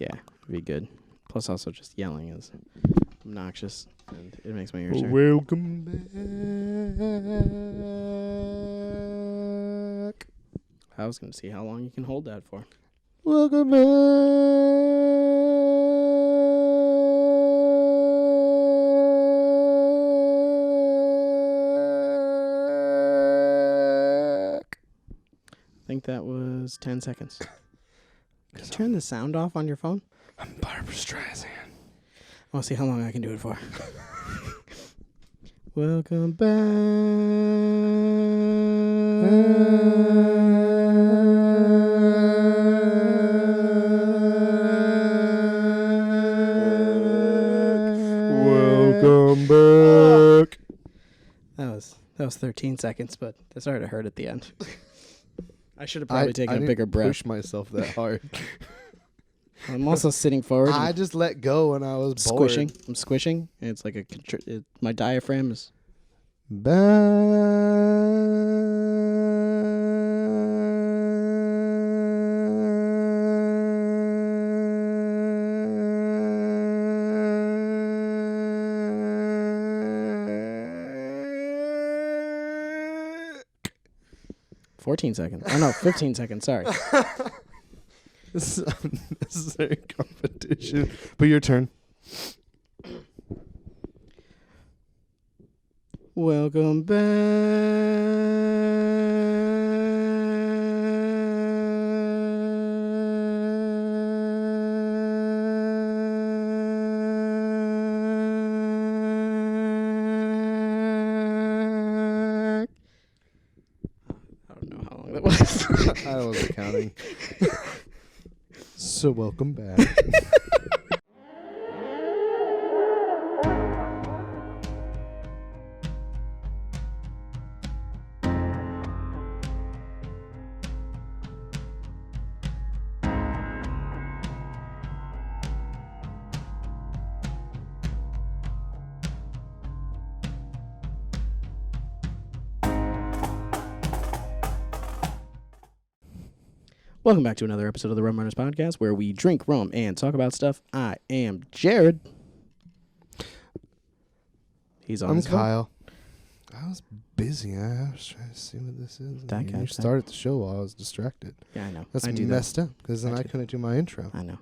Yeah, it'd be good. Plus, also just yelling is obnoxious, and it makes my ears hurt. Welcome back. I was going to see how long you can hold that for. Welcome back. I think that was 10 seconds. Can you turn the sound off on your phone? I'm Barbara Streisand. I want to see how long I can do it for. Welcome back. Welcome back. That was 13 seconds, but that started to hurt at the end. I should have probably taken a bigger breath. Push myself that hard. I'm also sitting forward. I just let go when I was bored. Squishing. I'm squishing. And it's like my diaphragm is back. 14 seconds. Oh no, 15 seconds. Sorry. This is unnecessary competition. But your turn. Welcome back. I don't know how long that was. I wasn't counting. So welcome back. Welcome back to another episode of the Rum Runnas Podcast, where we drink rum and talk about stuff. I am Jared. He's on. I'm his phone. Kyle. I was busy. I was trying to see what this is. That guy, You started the show while I was distracted. Yeah, I know. That's I do messed up because then I I do. couldn't do my intro. I know.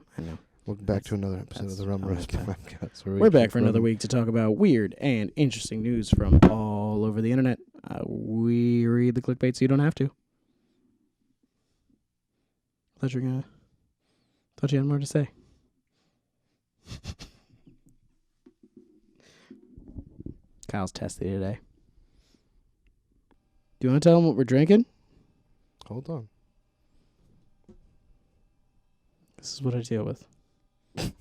Welcome back to another episode of the Rum Runnas okay. Podcast. Where We're back for another week to talk about weird and interesting news from all over the internet. We read the clickbait so you don't have to. Thought you had more to say. Kyle's testy today. Do you want to tell him what we're drinking? Hold on. This is what I deal with. I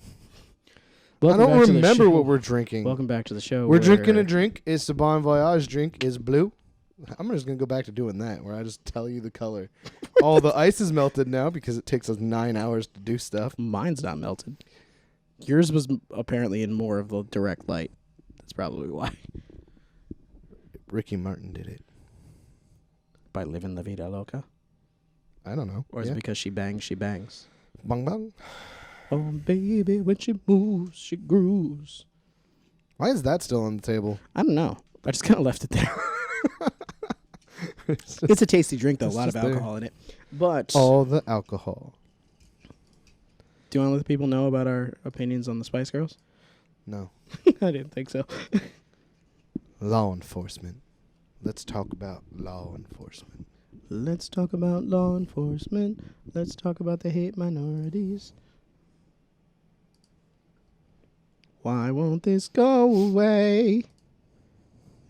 don't remember what we're drinking. Welcome back to the show. We're drinking a drink. It's the Bon Voyage drink. Is blue. I'm just going to go back to doing that, where I just tell you the color. All the ice is melted now because it takes us 9 hours to do stuff. Mine's not melted. Yours was apparently in more of the direct light. That's probably why. Ricky Martin did it. By living La Vida Loca? I don't know. Or is it because she bangs, she bangs? Bang bang. Oh, baby, when she moves, she grooves. Why is that still on the table? I don't know. I just kind of left it there. It's a tasty drink, though. A lot of alcohol in it. But all the alcohol. Do you want to let the people know about our opinions on the Spice Girls? No. I didn't think so. Law enforcement. Let's talk about law enforcement. Let's talk about law enforcement. Let's talk about the hate minorities. Why won't this go away?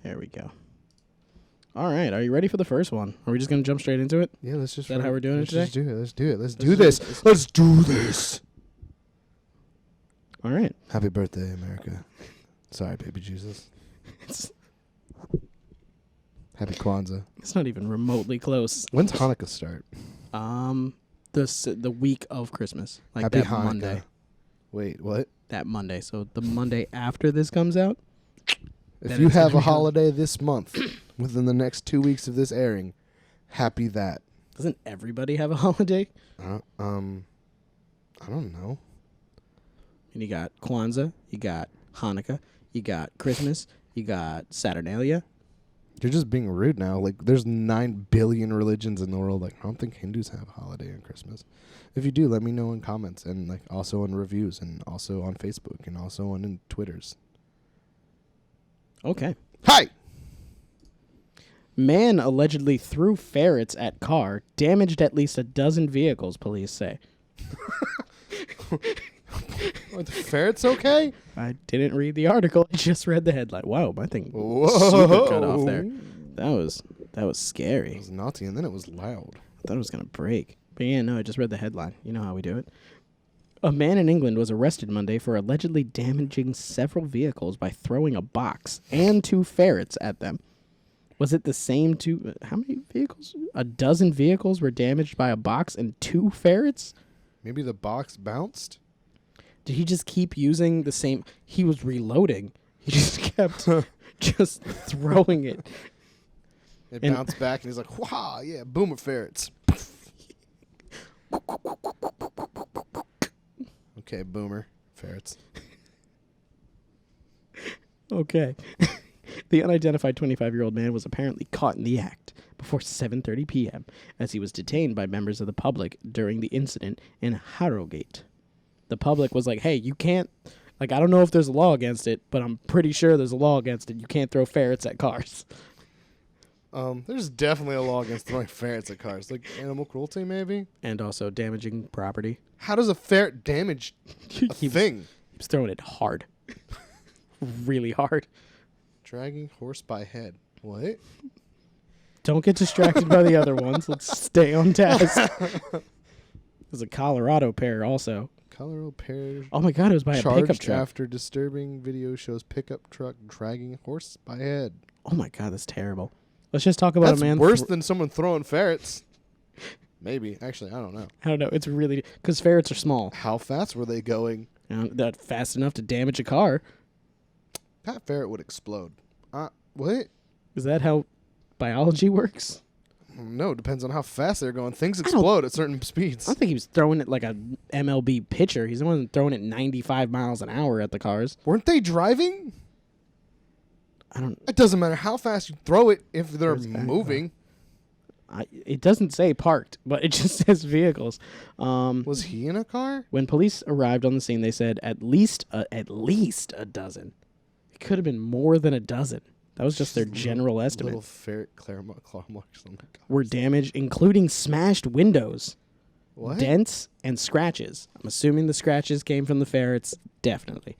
There we go. All right. Are you ready for the first one? Are we just going to jump straight into it? Yeah, let's just... Is that how we're doing it today? Let's do it. Let's do it. Let's do this. Let's do this. All right. Happy birthday, America. Sorry, baby Jesus. Happy Kwanzaa. It's not even remotely close. When's Hanukkah start? The week of Christmas. Like Happy that Hanukkah. Monday. Wait, what? That Monday. So the Monday after this comes out. If you have a holiday this month, within the next 2 weeks of this airing, happy that. Doesn't everybody have a holiday? I don't know. And you got Kwanzaa, you got Hanukkah, you got Christmas, you got Saturnalia. You're just being rude now. Like, there's 9 billion religions in the world. Like, I don't think Hindus have a holiday on Christmas. If you do, let me know in comments, and like also in reviews, and also on Facebook, and also on Twitters. Okay. Hi! Man allegedly threw ferrets at car, damaged at least a dozen vehicles, police say. Are the ferrets okay? I didn't read the article. I just read the headline. Wow, my thing Whoa. super cut off there. That was scary. It was naughty, and then it was loud. I thought it was going to break. But yeah, no, I just read the headline. You know how we do it. A man in England was arrested Monday for allegedly damaging several vehicles by throwing a box and 2 ferrets at them. Was it the same 2? How many vehicles? A dozen vehicles were damaged by a box and 2 ferrets? Maybe the box bounced? Did he just keep using the same? He was reloading. He just kept just throwing it. It bounced back, and he's like, "Wow, yeah, boomer ferrets." Okay, boomer ferrets. Okay. The unidentified 25-year-old man was apparently caught in the act before 7:30 p.m. as he was detained by members of the public during the incident in Harrogate. The public was like, hey, you can't, like, I don't know if there's a law against it, but I'm pretty sure there's a law against it. You can't throw ferrets at cars. There's definitely a law against throwing ferrets at cars. Like animal cruelty, maybe? And also damaging property. How does a ferret damage a thing? He was throwing it hard. Really hard. Dragging horse by head. What? Don't get distracted by the other ones. Let's stay on task. There's a Colorado pair also. Colorado pair. Oh my God, it was by a pickup truck. After disturbing video shows pickup truck dragging horse by head. Oh my God, that's terrible. Let's just talk about a man. That's worse than someone throwing ferrets. Maybe. Actually, I don't know. I don't know. It's really, because ferrets are small. How fast were they going? Not fast enough to damage a car. That ferret would explode. What? Is that how biology works? No, it depends on how fast they're going. Things explode at certain speeds. I don't think he was throwing it like a MLB pitcher. He wasn't throwing it 95 miles an hour at the cars. Weren't they driving? I don't. It doesn't matter how fast you throw it if they're moving. It doesn't say parked, but it just says vehicles. Was he in a car? When police arrived on the scene, they said at least a dozen. It could have been more than a dozen. That was just their general estimate. Little ferret claw marks on the car. Were damaged, including smashed windows, what? dents, and scratches. I'm assuming the scratches came from the ferrets. Definitely.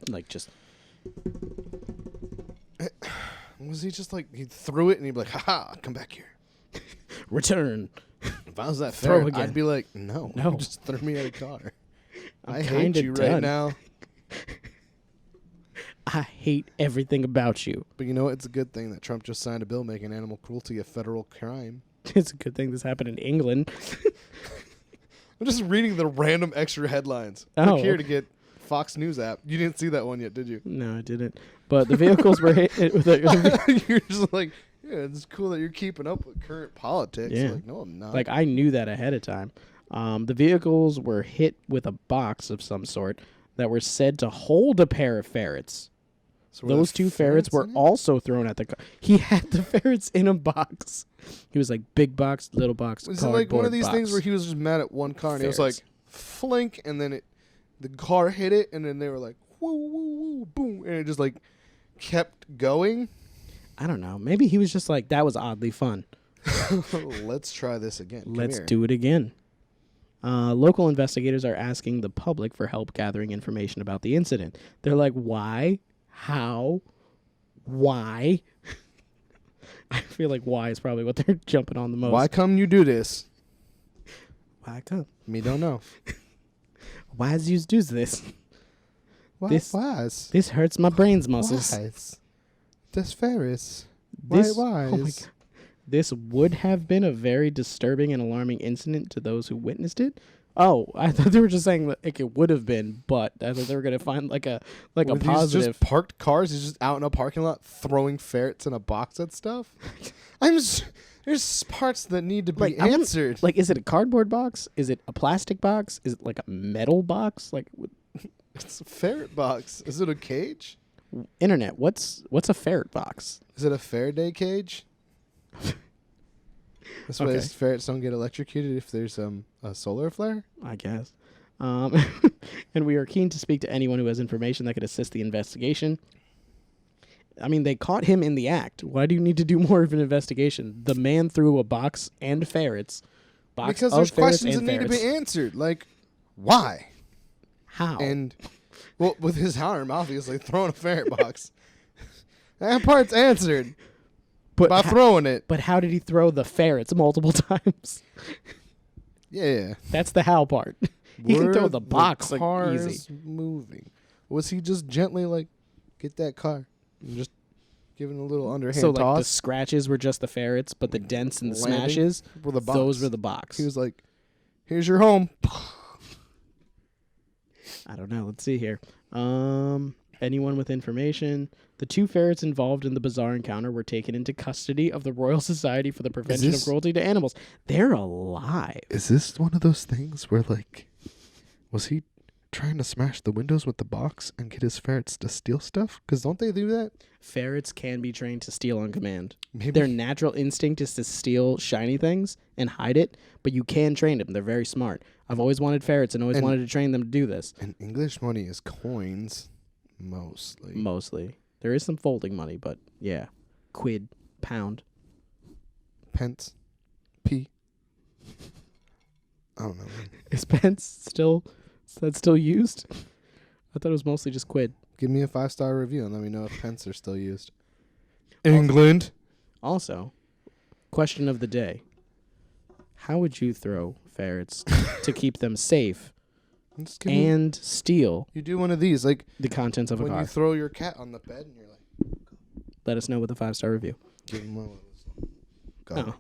Like just. Was he just like, he threw it and he'd be like, haha, come back here. Return. If I was that Throw ferret, again. I'd be like, no. No. Just throw me at a car. I hate kinda you done. right now. I hate everything about you. But you know what? It's a good thing that Trump just signed a bill making animal cruelty a federal crime. It's a good thing this happened in England. I'm just reading the random extra headlines. Oh. Click here to get Fox News app. You didn't see that one yet, did you? No, I didn't. But the vehicles were hit. You're just like, yeah, it's cool that you're keeping up with current politics. Yeah. Like, no, I'm not. Like, I knew that ahead of time. The vehicles were hit with a box of some sort that were said to hold a pair of ferrets. So Those 2 ferrets were also thrown at the car. He had the ferrets in a box. He was like, big box, little box, Was it like one of these things where he was just mad at one car and it was like, Ferrets. flink, and then the car hit it, and then they were like, woo, woo, woo, boom, and it just like kept going? I don't know. Maybe he was just like, that was oddly fun. Let's try this again. Let's do it again. Local investigators are asking the public for help gathering information about the incident. They're like, why? How? Why? I feel like why is probably what they're jumping on the most. Why come you do this? Why come? Me don't know. Why does you do this? Why? This hurts my brain's muscles. This Ferris. This, Why? Oh my God. This would have been a very disturbing and alarming incident to those who witnessed it. Oh, I thought they were just saying like it would have been, but I thought they were gonna find like a positive. Just parked cars. He's just out in a parking lot throwing ferrets in a box at stuff. There's parts that need to be Like, answered. Like, is it a cardboard box? Is it a plastic box? Is it like a metal box? Like, It's a ferret box. Is it a cage? internet, what's a ferret box? Is it a Faraday cage? That's why ferrets don't get electrocuted if there's a solar flare? I guess. And we are keen to speak to anyone who has information that could assist the investigation. I mean, they caught him in the act. Why do you need to do more of an investigation? The man threw a box and ferrets. Because there's questions that need to be answered. Like, why? How? And, well, with his arm, obviously, throwing a ferret box. That part's answered by throwing it. But how did he throw the ferrets multiple times? Yeah. That's the how part. He can throw the box the like easy. Moving. Was he just gently like, get that car? And just giving a little underhand so toss? Like the scratches were just the ferrets, but the dents and the smashes were the box. Those were the box. He was like, here's your home. I don't know. Let's see here. Anyone with information? The 2 ferrets involved in the bizarre encounter were taken into custody of the Royal Society for the Prevention of Cruelty to Animals. They're alive. Is this one of those things where, like, was he trying to smash the windows with the box and get his ferrets to steal stuff? Because don't they do that? Ferrets can be trained to steal on command. Maybe. Their natural instinct is to steal shiny things and hide it, but you can train them. They're very smart. I've always wanted ferrets and always wanted to train them to do this. And English money is coins, mostly. Mostly. There is some folding money, but yeah. Quid, pound. Pence, p. I don't know. Is pence still used? I thought it was mostly just quid. Give me a 5-star review and let me know if pence are still used. England. Also, question of the day. How would you throw ferrets to keep them safe and steal you do one of these, like the contents of a car? When you throw your cat on the bed and you're like, let us know with a 5-star review. give him one of those. Go. Oh.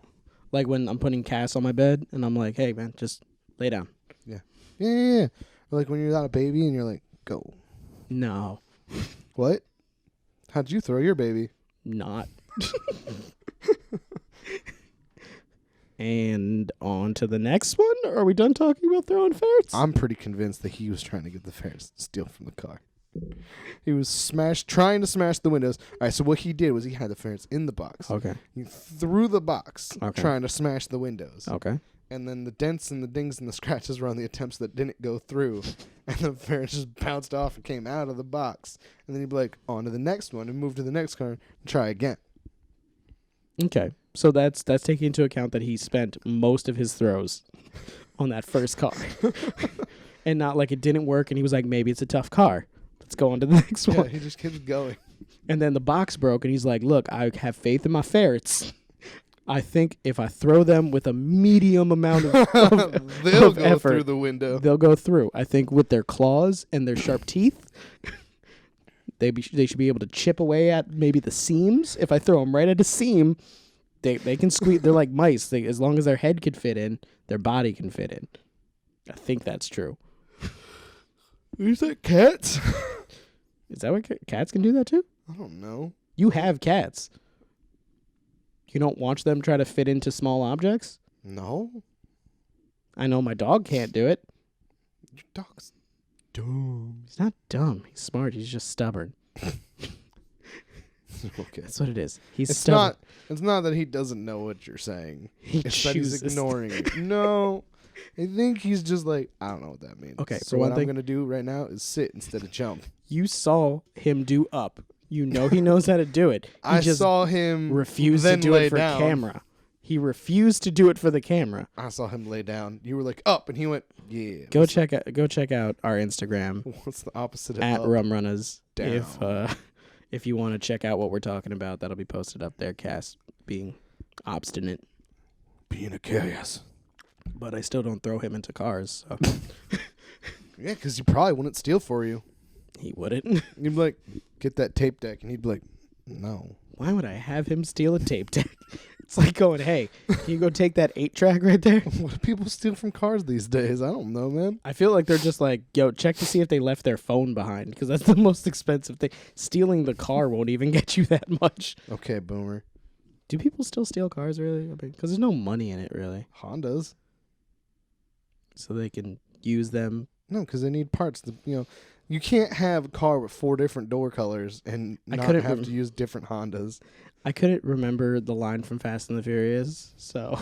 Like when I'm putting Cass on my bed and I'm like, hey, man, just lay down. Yeah. Or like when you're not a baby and you're like, go. No. What? How'd you throw your baby? Not. And on to the next one? Are we done talking about throwing ferrets? I'm pretty convinced that he was trying to get the ferrets to steal from the car. He was trying to smash the windows. All right, so what he did was he had the ferrets in the box. Okay. He threw the box, trying to smash the windows. Okay. And then the dents and the dings and the scratches were on the attempts that didn't go through. And the ferrets just bounced off and came out of the box. And then he'd be like, on to the next one and move to the next car and try again. Okay. So that's taking into account that he spent most of his throws on that first car. And not like it didn't work and he was like, maybe it's a tough car. Let's go on to the next one. Yeah, he just keeps going. And then the box broke and he's like, look, I have faith in my ferrets. I think if I throw them with a medium amount of they'll of go effort, through the window. They'll go through. I think with their claws and their sharp teeth, they should be able to chip away at maybe the seams. If I throw them right at a seam, they can squeeze. They're like mice. As long as their head can fit in, their body can fit in. I think that's true. You said cats? Is that what cats can do that too? I don't know. You have cats. You don't watch them try to fit into small objects? No. I know my dog can't do it. Your dog's dumb. He's not dumb. He's smart. He's just stubborn. Okay. That's what it is. He's stubborn. It's not that he doesn't know what you're saying. It's that chooses he's ignoring it. No. I think he's just like, I don't know what that means. Okay, so what I'm going to do right now is sit instead of jump. You saw him do up. You know he knows how to do it. I saw him refuse to do it for camera. He refused to do it for the camera. I saw him lay down. You were like up, and he went, yeah. Go check out our Instagram. What's the opposite of at Rum Runnas? Down. If you want to check out what we're talking about, that'll be posted up there. Cass being obstinate, being a chaos. But I still don't throw him into cars. So. Yeah, because he probably wouldn't steal for you. He wouldn't. You'd be like, get that tape deck, and he'd be like, no. Why would I have him steal a tape deck? It's like going, hey, can you go take that 8-track right there? What do people steal from cars these days? I don't know, man. I feel like they're just like, yo, check to see if they left their phone behind, because that's the most expensive thing. Stealing the car won't even get you that much. Okay, boomer. Do people still steal cars, really? Because there's no money in it, really. Hondas. So they can use them. No, because they need parts. You can't have a car with 4 different door colors and not have to use different Hondas. I couldn't remember the line from Fast and the Furious, so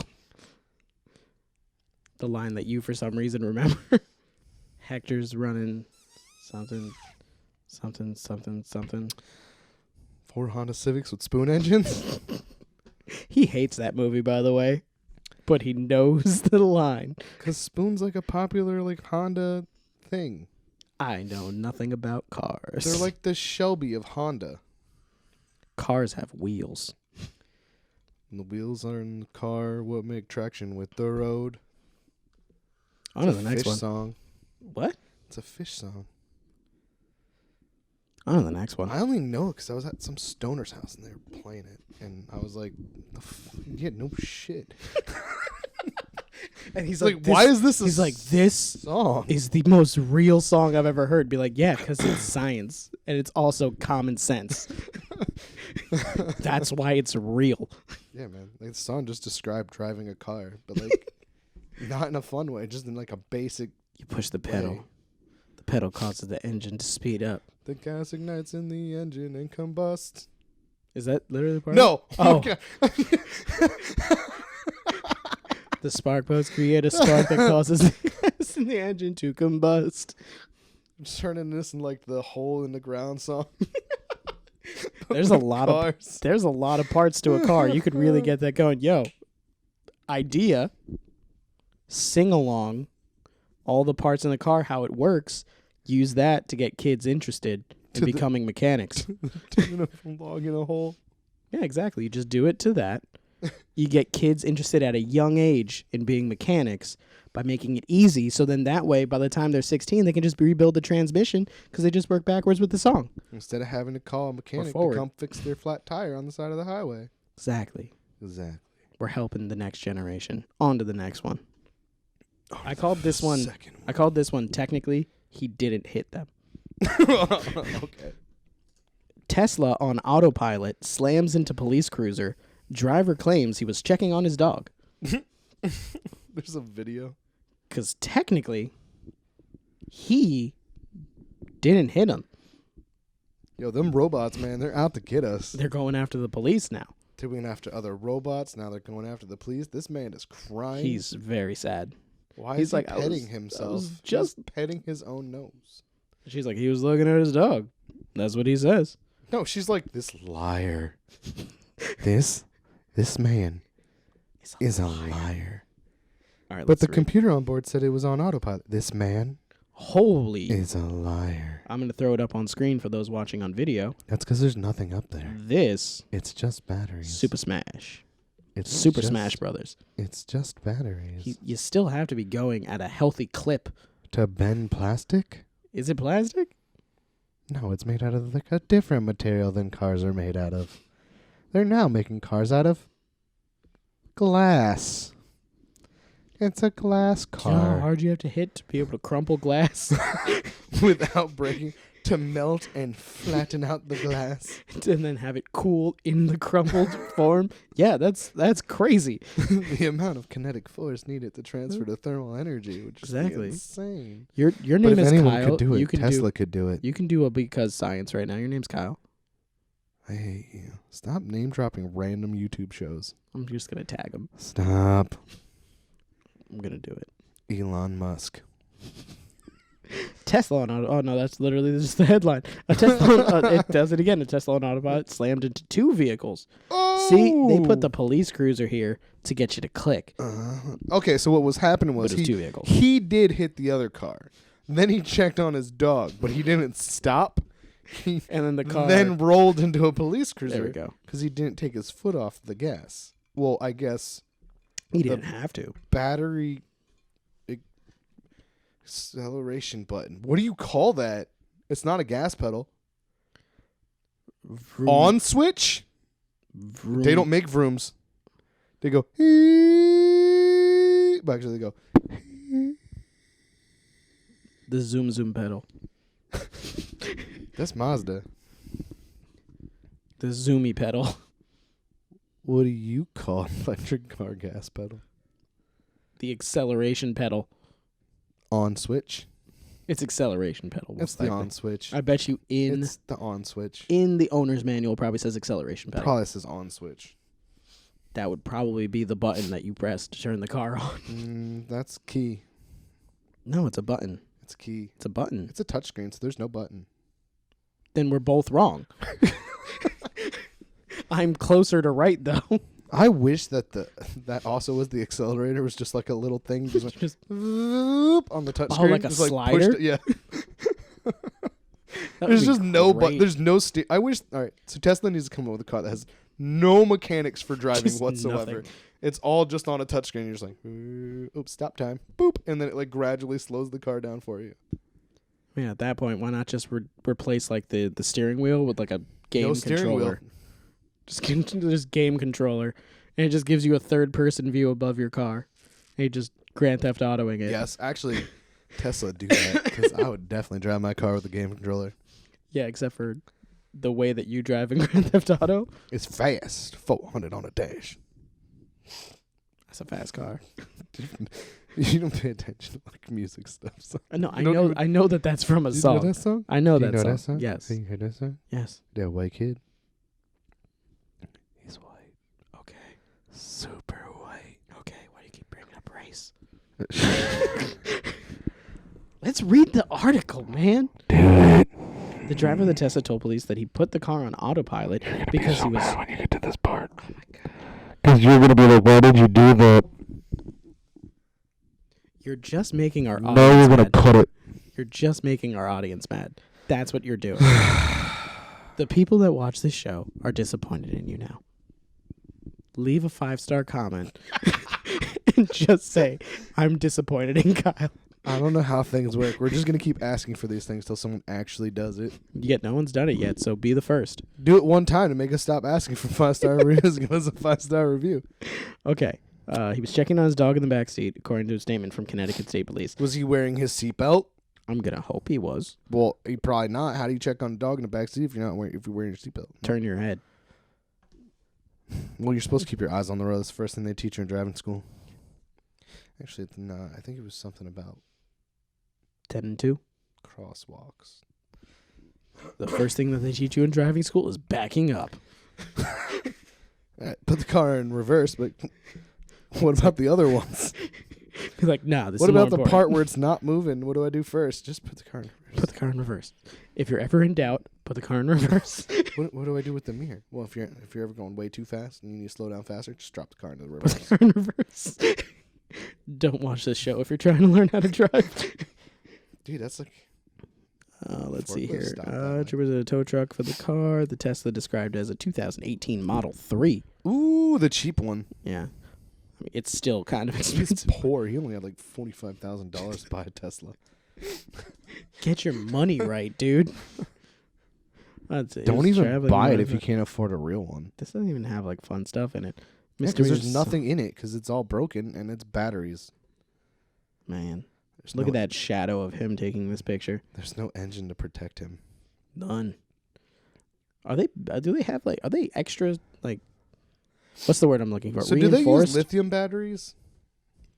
the line that you, for some reason, remember. Hector's running something. 4 Honda Civics with spoon engines. He hates that movie, by the way, but he knows the line. Because spoon's like a popular Honda thing. I know nothing about cars. They're like the Shelby of Honda. Cars have wheels. And the wheels are in the car what make traction with the road. On to the next one. Song. What? It's a Fish song. On to the next one. I only know it because I was at some stoner's house and they were playing it. And I was like, yeah, no shit. And he's like, why is this this song? Is the most real song I've ever heard. Be like, yeah, because it's science. And it's also common sense. That's why it's real. Yeah, man. The song just described driving a car. But not in a fun way. Just in a basic You push the pedal. way. The pedal causes the engine to speed up. The gas ignites in the engine and combusts. Is that literally part No. of it? Oh. The spark plugs create a spark that causes the gas in the engine to combust. I'm just turning this in the hole in the ground song. There's a lot of parts to a car. You could really get that going. Yo, idea, sing along, all the parts in the car, how it works. Use that to get kids interested in becoming mechanics. Taking a log in a hole. Yeah, exactly. You just do it to that. You get kids interested at a young age in being mechanics by making it easy. So then that way, by the time they're 16, they can just rebuild the transmission because they just work backwards with the song. Instead of having to call a mechanic to come fix their flat tire on the side of the highway. Exactly. We're helping the next generation. On to the next one. I called this one technically, he didn't hit them. Okay. Tesla on autopilot slams into police cruiser. Driver claims he was checking on his dog. There's a video. Because technically, he didn't hit him. Yo, them robots, man, they're out to get us. They're going after the police now. They're going after other robots. Now they're going after the police. This man is crying. He's very sad. Why is he petting himself? Just petting his own nose. She's like, he was looking at his dog. That's what he says. No, she's like, this liar. This man is a liar. All right, but the computer on board said it was on autopilot. This man is a liar. I'm going to throw it up on screen for those watching on video. That's because there's nothing up there. It's just batteries. Super Smash. It's Super Smash Brothers. It's just batteries. You still have to be going at a healthy clip. To bend plastic? Is it plastic? No, it's made out of a different material than cars are made out of. They're now making cars out of glass. It's a glass car. Do you know how hard you have to hit to be able to crumple glass? Without breaking. To melt and flatten out the glass. And then have it cool in the crumpled form. Yeah, that's crazy. The amount of kinetic force needed to transfer to thermal energy, which is insane. Your name is Kyle. Could do it. Tesla could do it. You can do a because science right now. Your name's Kyle. I hate you. Stop name dropping random YouTube shows. I'm just gonna tag him. Stop. I'm gonna do it. Elon Musk. Tesla on auto. Oh no, that's literally just the headline. A Tesla. It does it again. A Tesla on autopilot slammed into 2 vehicles. Oh! See, they put the police cruiser here to get you to click. Okay, so what was happening was 2 vehicles. He did hit the other car. Then he checked on his dog, but he didn't stop. And then the car then rolled into a police cruiser. There we go. Because he didn't take his foot off the gas. Well, I guess he didn't have to. Battery acceleration button. What do you call that? It's not a gas pedal. On switch? They don't make vrooms. They go. But actually, they go. The zoom pedal. That's Mazda. The zoomy pedal. What do you call an electric car gas pedal? The acceleration pedal. On switch? It's acceleration pedal. It's the on switch. I bet you It's the on switch. in the owner's manual probably says acceleration pedal. Probably says on switch. That would probably be the button that you press to turn the car on. That's key. No, it's a button. It's key. It's a button. It's a touchscreen, so there's no button. Then we're both wrong. I'm closer to right, though. I wish that that also was the accelerator. Was just like a little thing, just on the touchscreen. Oh, like a just slider? Yeah. That There's would be just no great. there's no steer. I wish. All right, so Tesla needs to come up with a car that has no mechanics for driving Just whatsoever. nothing. It's all just on a touchscreen. You're just like, oops, stop time, boop, and then it like gradually slows the car down for you. Yeah, at that point, why not just replace like the steering wheel with like a game No steering controller? wheel. Just game controller, and it just gives you a third-person view above your car. And you just Grand Theft Autoing it. Yes, actually, Tesla do that because I would definitely drive my car with a game controller. Yeah, except for the way that you drive in Grand Theft Auto. It's fast, 400 on a dash. That's a fast car. You don't pay attention to like music stuff. So. I know that that's from a song. You know that song? I know, Do that, you know song. that song? Yes. Have you heard that song? Yes. That white kid. He's white. Okay. Super white. Okay. Why do you keep bringing up race? Let's read the article, man. Do it. The driver of the Tesla told police that he put the car on autopilot because he was. When you get to this part. Oh my god. Because you're gonna be like, why did you do that? You're just making our audience No, you're gonna mad. cut it. You're just making our audience mad. That's what you're doing. The people that watch this show are disappointed in you now. Leave a 5-star comment and just say, I'm disappointed in Kyle. I don't know how things work. We're just gonna keep asking for these things till someone actually does it. Yet no one's done it yet, so be the first. Do it one time to make us stop asking for 5-star reviews. Give us a 5-star review. Okay. He was checking on his dog in the backseat, according to a statement from Connecticut State Police. Was he wearing his seatbelt? I'm gonna hope he was. Well, he probably not. How do you check on a dog in the backseat if you're wearing your seatbelt? Turn your head. Well, you're supposed to keep your eyes on the road. That's the first thing they teach you in driving school. Actually, it's not. I think it was something about 10 and 2. crosswalks. The first thing that they teach you in driving school is backing up. Put the car in reverse, but what about the other ones? He's like, nah, this What is more about the important. part where it's not moving? What do I do first? Just put the car in reverse. Put the car in reverse. If you're ever in doubt, put the car in reverse. What do I do with the mirror? Well, if you're ever going way too fast and you need to slow down faster, just drop the car into the Put reverse. the car in reverse. Don't watch this show if you're trying to learn how to drive. Dude, that's like... Let's see Forklift here. stop that There was a tow truck for the car. The Tesla described as a 2018 Model 3. Ooh, the cheap one. Yeah. I mean, it's still kind of He's expensive. poor. He only had like $45,000 to buy a Tesla. Get your money right, dude. Don't even buy it if you can't afford a real one. This doesn't even have like fun stuff in it. Because there's nothing in it because it's all broken and it's batteries. Man, There's look no, at that shadow of him taking this picture. There's no engine to protect him. None. Are they? Do they have like? Are they extra like? What's the word I'm looking for? So do they use Reinforced? lithium batteries?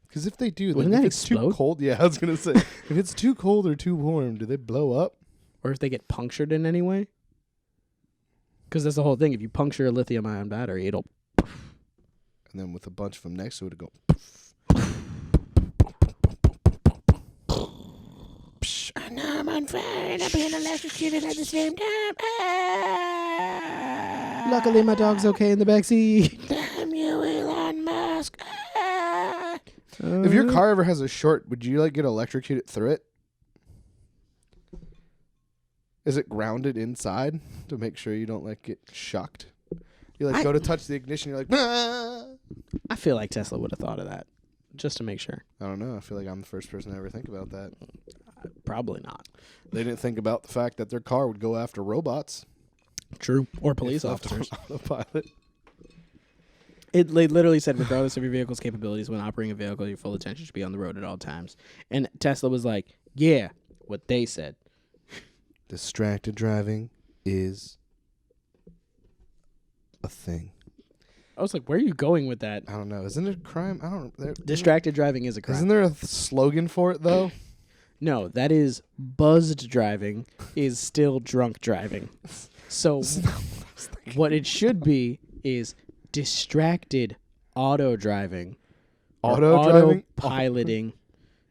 Because if they do, Wouldn't like, that if it's explode? too cold, yeah, I was gonna say, if it's too cold or too warm, do they blow up? Or if they get punctured in any way? Because that's the whole thing. If you puncture a lithium-ion battery, it'll. And then with a bunch of them next to it, it'll go. And now I'm on fire and I'm being electrocuted at the same time. Ah! Luckily, my dog's okay in the backseat. Damn you, Elon Musk. Ah! If your car ever has a short, would you like get electrocuted through it? Is it grounded inside to make sure you don't like get shocked? You like go to touch the ignition, you're like, ah! I feel like Tesla would have thought of that, just to make sure. I don't know. I feel like I'm the first person to ever think about that. Probably not. They didn't think about the fact that their car would go after robots. True. Or police if left officers. on autopilot. They literally said, regardless of your vehicle's capabilities, when operating a vehicle, your full attention should be on the road at all times. And Tesla was like, yeah, what they said. Distracted driving is a thing. I was like, where are you going with that? I don't know. Isn't it a crime? I don't. Distracted driving is a crime. Isn't there a slogan for it though? No, that is buzzed driving is still drunk driving. So what it should be is distracted auto driving. Auto piloting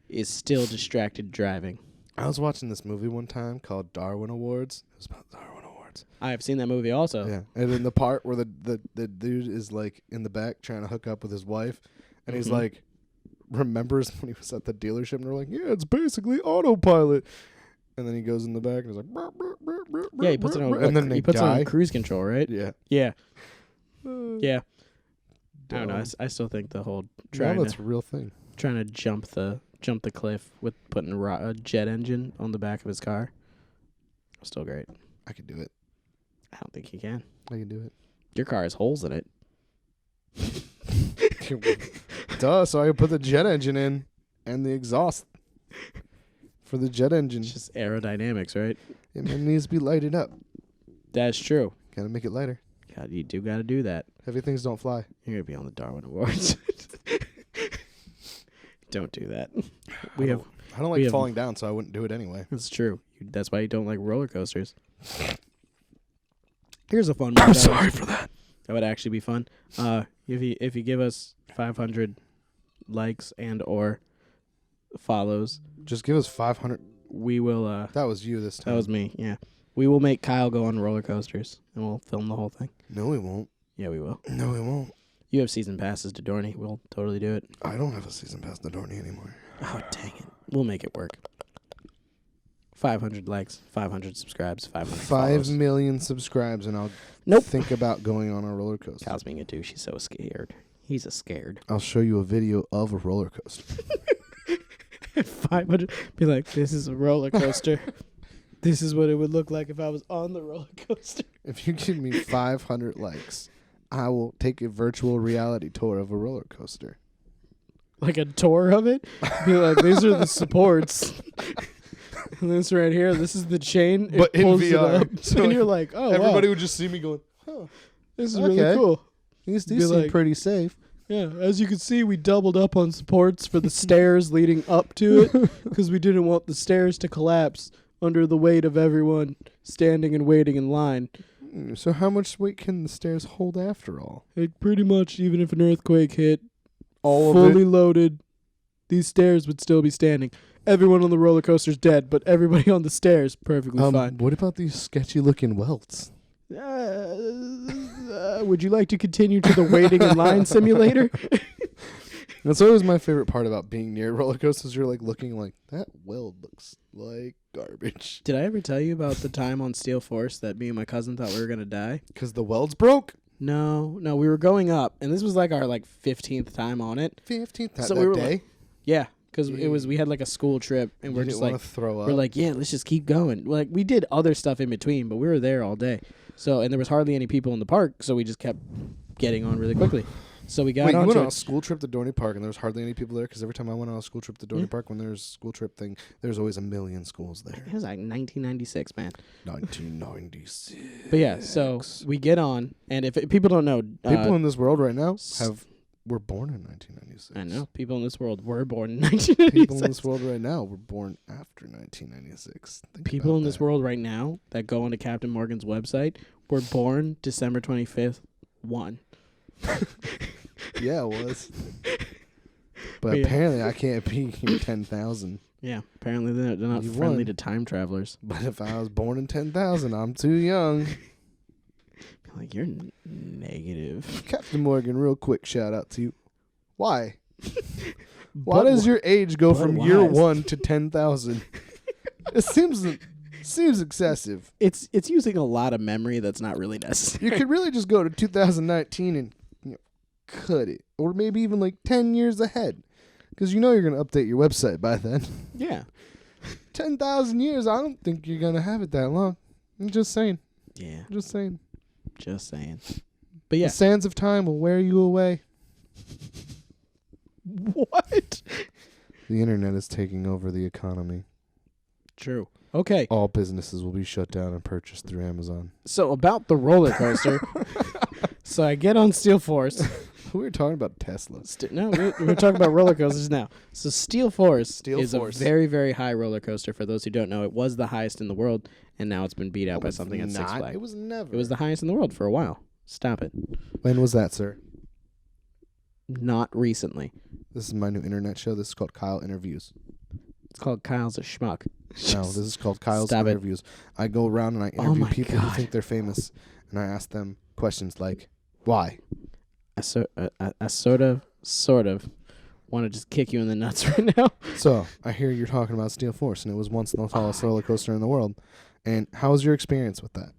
is still distracted driving. I was watching this movie one time called Darwin Awards. It was about Darwin Awards. I have seen that movie also. Yeah, and in the part where the dude is like in the back trying to hook up with his wife, and he's like, remembers when he was at the dealership, and they're like, yeah, it's basically autopilot. And then he goes in the back and he's like, yeah, he puts it on. And then he puts it on cruise control, right? Yeah. Yeah. Yeah. I don't know. I still think the whole that's a real thing. Trying to jump the cliff with putting a jet engine on the back of his car. Still great. I could do it. I don't think you can. I can do it. Your car has holes in it. Duh, so I can put the jet engine in and the exhaust for the jet engine. It's just aerodynamics, right? It needs to be lighted up. That's true. Gotta make it lighter. God, you do gotta do that. Heavy things don't fly. You're gonna be on the Darwin Awards. Don't do that. I don't like falling down, so I wouldn't do it anyway. That's true. That's why you don't like roller coasters. Here's a fun one. I'm sorry for that. That would actually be fun. If you give us 500 likes and or follows, just give us 500. We will. That was you this time. That was me. Yeah, we will make Kyle go on roller coasters, and we'll film the whole thing. No, we won't. Yeah, we will. No, we won't. You have season passes to Dorney. We'll totally do it. I don't have a season pass to Dorney anymore. Oh, dang it. We'll make it work. 500 likes, 500 subscribes, 500 follows. 5 million subscribes, and I'll think about going on a roller coaster. Kyle's being a douche. He's so scared. He's a scared. I'll show you a video of a roller coaster. 500. Be like, this is a roller coaster. This is what it would look like if I was on the roller coaster. If you give me 500 likes, I will take a virtual reality tour of a roller coaster. Like a tour of it? Be like, these are the supports. And this right here, this is the chain. But it pulls in VR. it up. So and you're like, oh, everybody wow. would just see me going, huh. This is really cool. These seem pretty safe. Yeah, as you can see, we doubled up on supports for the stairs leading up to it because we didn't want the stairs to collapse under the weight of everyone standing and waiting in line. So how much weight can the stairs hold after all? Like pretty much, even if an earthquake hit, all fully loaded, these stairs would still be standing. Everyone on the roller coaster's dead, but everybody on the stairs perfectly fine. What about these sketchy-looking welts? Would you like to continue to the waiting in line simulator? That's always my favorite part about being near roller coasters. You're like looking like, that weld looks like garbage. Did I ever tell you about the time on Steel Force that me and my cousin thought we were going to die? Because the welds broke? No, we were going up, and this was like our 15th time on it. 15th time so that we were day? Yeah, because we had like a school trip, and we're just like, throw up. We're like, yeah, let's just keep going. Like we did other stuff in between, but we were there all day. So, and there was hardly any people in the park, so we just kept getting on really quickly. So we got Wait, you went on it. a school trip to Dorney Park, and there was hardly any people there? Because every time I went on a school trip to Dorney Park, when there's a school trip thing, there's always a million schools there. It was like 1996, man. 1996. But yeah, so we get on, and if people don't know... people in this world right now were born in 1996. I know. People in this world were born in 1996. People in this world right now were born after 1996. People in this world right now that go onto Captain Morgan's website were born December 25th, 1. Yeah, it was. But apparently I can't be here 10,000. Yeah, apparently they're not friendly to time travelers. But if I was born in 10,000, I'm too young. Like, you're negative. Captain Morgan, real quick shout out to you. Why? Why does your age go from year 1 to 10,000? It seems excessive. It's using a lot of memory that's not really necessary. You could really just go to 2019 and cut it. Or maybe even 10 years ahead. Because you're going to update your website by then. Yeah. 10,000 years, I don't think you're going to have it that long. I'm just saying. Yeah. Just saying. But yeah. The sands of time will wear you away. What? The internet is taking over the economy. True. Okay. All businesses will be shut down and purchased through Amazon. So about the roller coaster. So I get on Steel Force. We were talking about Tesla. No, we're talking about roller coasters now. So Steel Force is Force. a very, very high roller coaster. For those who don't know, it was the highest in the world, and now it's been beat out by something at Six Flags. It was never. It was the highest in the world for a while. Stop it. When was that, sir? Not recently. This is my new internet show. This is called Kyle Interviews. It's called Kyle's a Schmuck. No, this is called Kyle's Stop it. Interviews. I go around and I interview people God. who think they're famous, and I ask them questions like, why? I sort of want to just kick you in the nuts right now. So, I hear you're talking about Steel Force, and it was once the tallest roller coaster in the world. And how was your experience with that?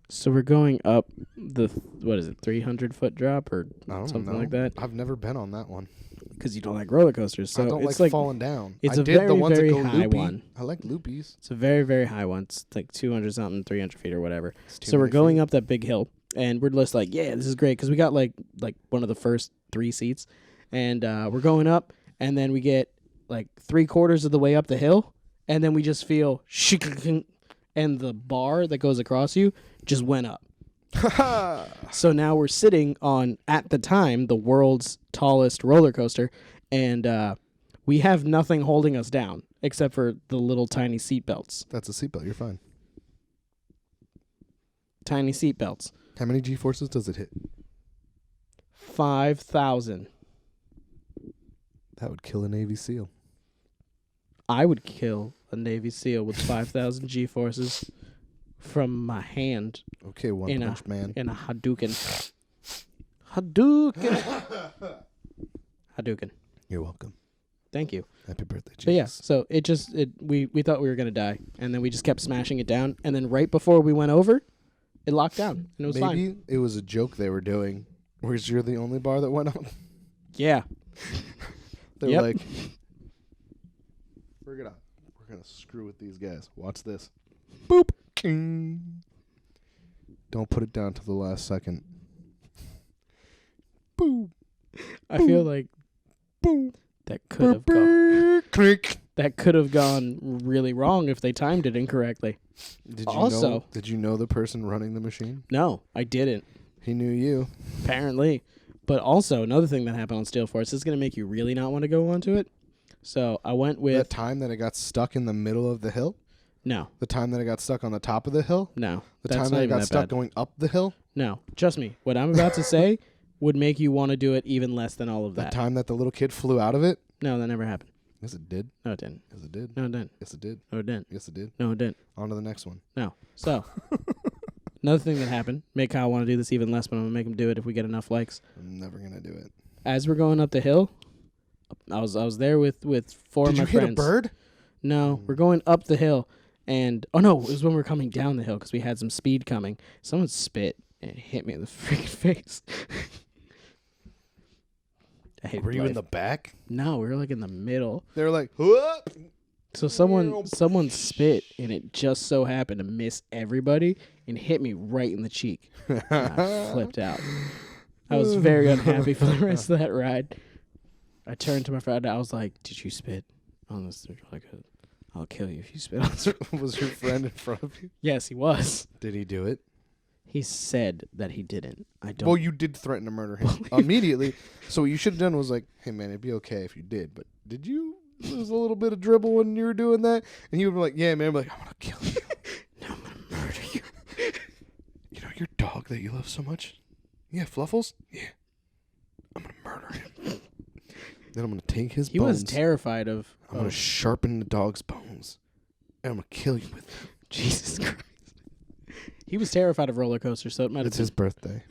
So we're going up the, 300-foot drop or I don't something know. like that? I've never been on that one. Because you don't like roller coasters. So I don't it's like falling down. It's I a did very, the ones very that go high loopy. one. I like loopies. It's a very, very high one. It's like 200-something, 300 feet or whatever. It's So we're many going feet. up that big hill, and we're just like, yeah, this is great. Because we got like one of the first 3 seats. And we're going up, and then we get like 3/4 of the way up the hill, and then we just feel and the bar that goes across you just went up. So now we're sitting on, at the time, the world's tallest roller coaster, and we have nothing holding us down except for the little tiny seat belts. That's a seatbelt. You're fine. Tiny seat belts. How many G-forces does it hit? 5,000. That would kill a Navy SEAL. I would kill a Navy SEAL with 5,000 G-forces from my hand Okay, One Punch Man. in a Hadouken. Hadouken. Hadouken. You're welcome. Thank you. Happy birthday, Jesus. But yeah, so we thought we were going to die, and then we just kept smashing it down, and then right before we went over, it locked down, and it was fine. Maybe it was a joke they were doing, whereas you're the only bar that went up. Yeah. They're Yep. like, we're gonna screw with these guys. Watch this. Boop. King. Don't put it down to the last second. Boom. I feel like Boom. that could have Click. gone really wrong if they timed it incorrectly. Did you know the person running the machine? No, I didn't. He knew you. Apparently. But also, another thing that happened on Steel Force, this is going to make you really not want to go onto it. So I went with... That time that it got stuck in the middle of the hill? No. The time that it got stuck on the top of the hill? No. The That's time not that it even got that stuck bad. going up the hill? No. Trust me. What I'm about to say would make you want to do it even less than all of The that. time that the little kid flew out of it? No, that never happened. Yes, it did. No, it didn't. Yes, it did. No, it didn't. Yes, it did. No, it didn't. Yes, it did. No, it didn't. On to the next one. No. So, another thing that happened, make Kyle want to do this even less, but I'm going to make him do it if we get enough likes. I'm never going to do it. As we're going up the hill, I was there with 4 of my friends. Did you hit a bird? No, we're going up the hill, and it was when we were coming down the hill because we had some speed coming. Someone spit and it hit me in the freaking face. I hate Were you in life. the back? No, we were like in the middle. They were like, "Whoa!" So someone spit, and it just so happened to miss everybody and hit me right in the cheek. And I flipped out. I was very unhappy for the rest of that ride. I turned to my friend. I was like, "Did you spit on this?" They're like, "I'll kill you if you spit on this." Was your friend in front of you? Yes, he was. Did he do it? He said that he didn't. I don't. Well, you did threaten to murder him immediately. So what you should have done was like, "Hey, man, it'd be okay if you did, but did you lose a little bit of dribble when you were doing that?" And he would be like, "Yeah, man." I'd be like, "I'm gonna kill you. No, I'm gonna murder you." You know your dog that you love so much? Yeah, Fluffles? Yeah. I'm going to murder him. Then I'm going to take his He bones. was terrified of. I'm going to sharpen the dog's bones. And I'm going to kill you with them. Jesus Christ. He was terrified of roller coasters, so it might have It's been. his birthday.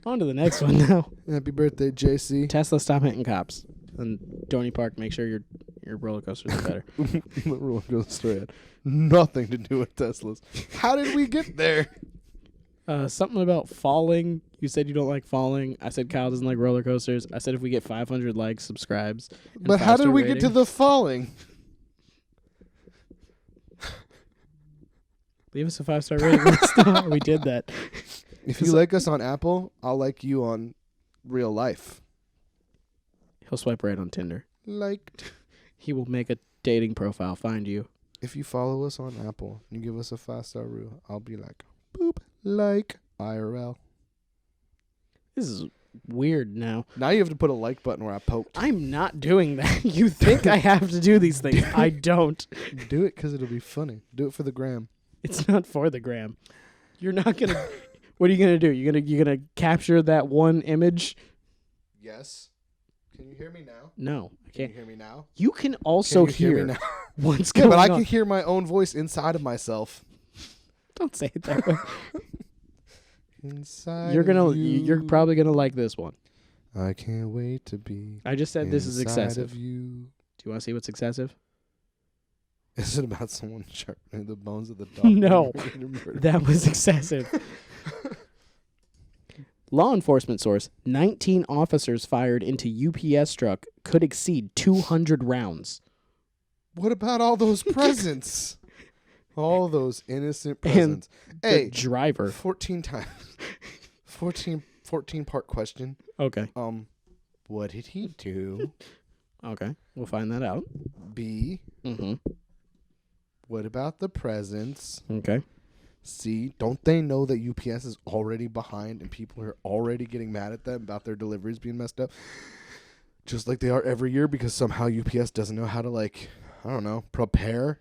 On to the next one now. Happy birthday, JC. Tesla, stop hitting cops. And Donny Park, make sure your roller coasters are better. The roller coaster had nothing to do with Teslas. How did we get there? Something about falling. You said you don't like falling. I said Kyle doesn't like roller coasters. I said if we get 500 likes, subscribes. And But how did 5-star we get to rating- the falling? Leave us a 5-star rating. Let us know how we did that. If you like us on Apple, I'll like you on real life. He'll swipe right on Tinder. Liked. He will make a dating profile, find you. if you follow us on Apple and you give us a 5-star review, I'll be like, boop, like IRL. This is weird now. Now you have to put a like button where I poked. I'm not doing that. You think I have to do these things. I don't. Do it because it'll be funny. Do it for the gram. It's not for the gram. You're not going to... What are you going to do? You're gonna capture that one image? Yes. Can you hear me now? No, I Can you can't. hear me now? You can also Can you hear me now? what's Yeah, going but I on. can hear my own voice inside of myself. Don't say it that way. Inside You're of you. you're probably gonna like this one. I can't wait to be. I just said this is inside excessive. Of you. Do you want to see what's excessive? Is it about someone sharpening the bones of the dog? No, that was excessive. Law enforcement source: 19 officers fired into UPS truck could exceed 200 rounds. What about all those presents? All those innocent presents. The driver. 14 times. 14 part question. Okay. What did he do? Okay. We'll find that out. B. Mm-hmm. What about the presents? Okay. C. Don't they know that UPS is already behind and people are already getting mad at them about their deliveries being messed up? Just like they are every year because somehow UPS doesn't know how to, like, I don't know, prepare.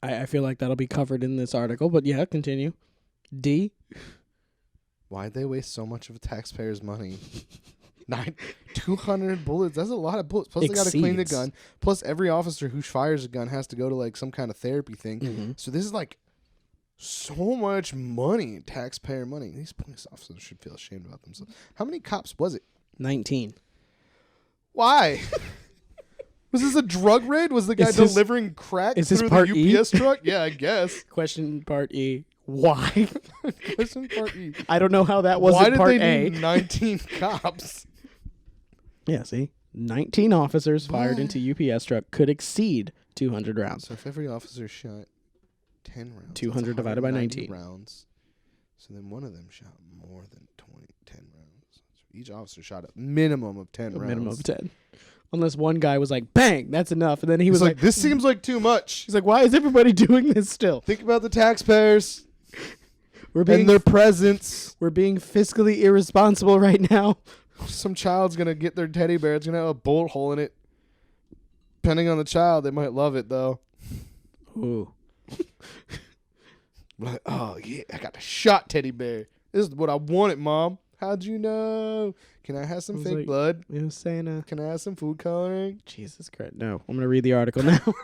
I feel like that'll be covered in this article, but yeah, continue. D. Why'd they waste so much of the taxpayers' money? 200 bullets. That's a lot of bullets. Plus, they got to clean the gun. Plus, every officer who fires a gun has to go to, like, some kind of therapy thing. Mm-hmm. So this is, like, so much money, taxpayer money. These police officers should feel ashamed about themselves. How many cops was it? 19. Why? Was this a drug raid? Was the guy delivering crack through the UPS truck? Yeah, I guess. Question part E. Why? Question part E. I don't know how that was in part A. Why did they need 19 cops? Yeah, see? 19 officers fired into UPS truck could exceed 200 rounds. So if every officer shot 10 rounds. 200 divided by 19. Rounds. So then one of them shot more than 10 rounds. So each officer shot a minimum of 10 rounds. A minimum of 10. Unless one guy was like, bang, that's enough. And then he was like, this seems like too much. He's like, why is everybody doing this still? Think about the taxpayers and their presents. We're being fiscally irresponsible right now. Some child's going to get their teddy bear. It's going to have a bullet hole in it. Depending on the child, they might love it, though. Ooh. Like, oh, yeah, I got a shot teddy bear. This is what I wanted, Mom. How'd you know? Can I have some fake blood? You know, saying, can I have some food coloring? Jesus Christ. No. I'm going to read the article now.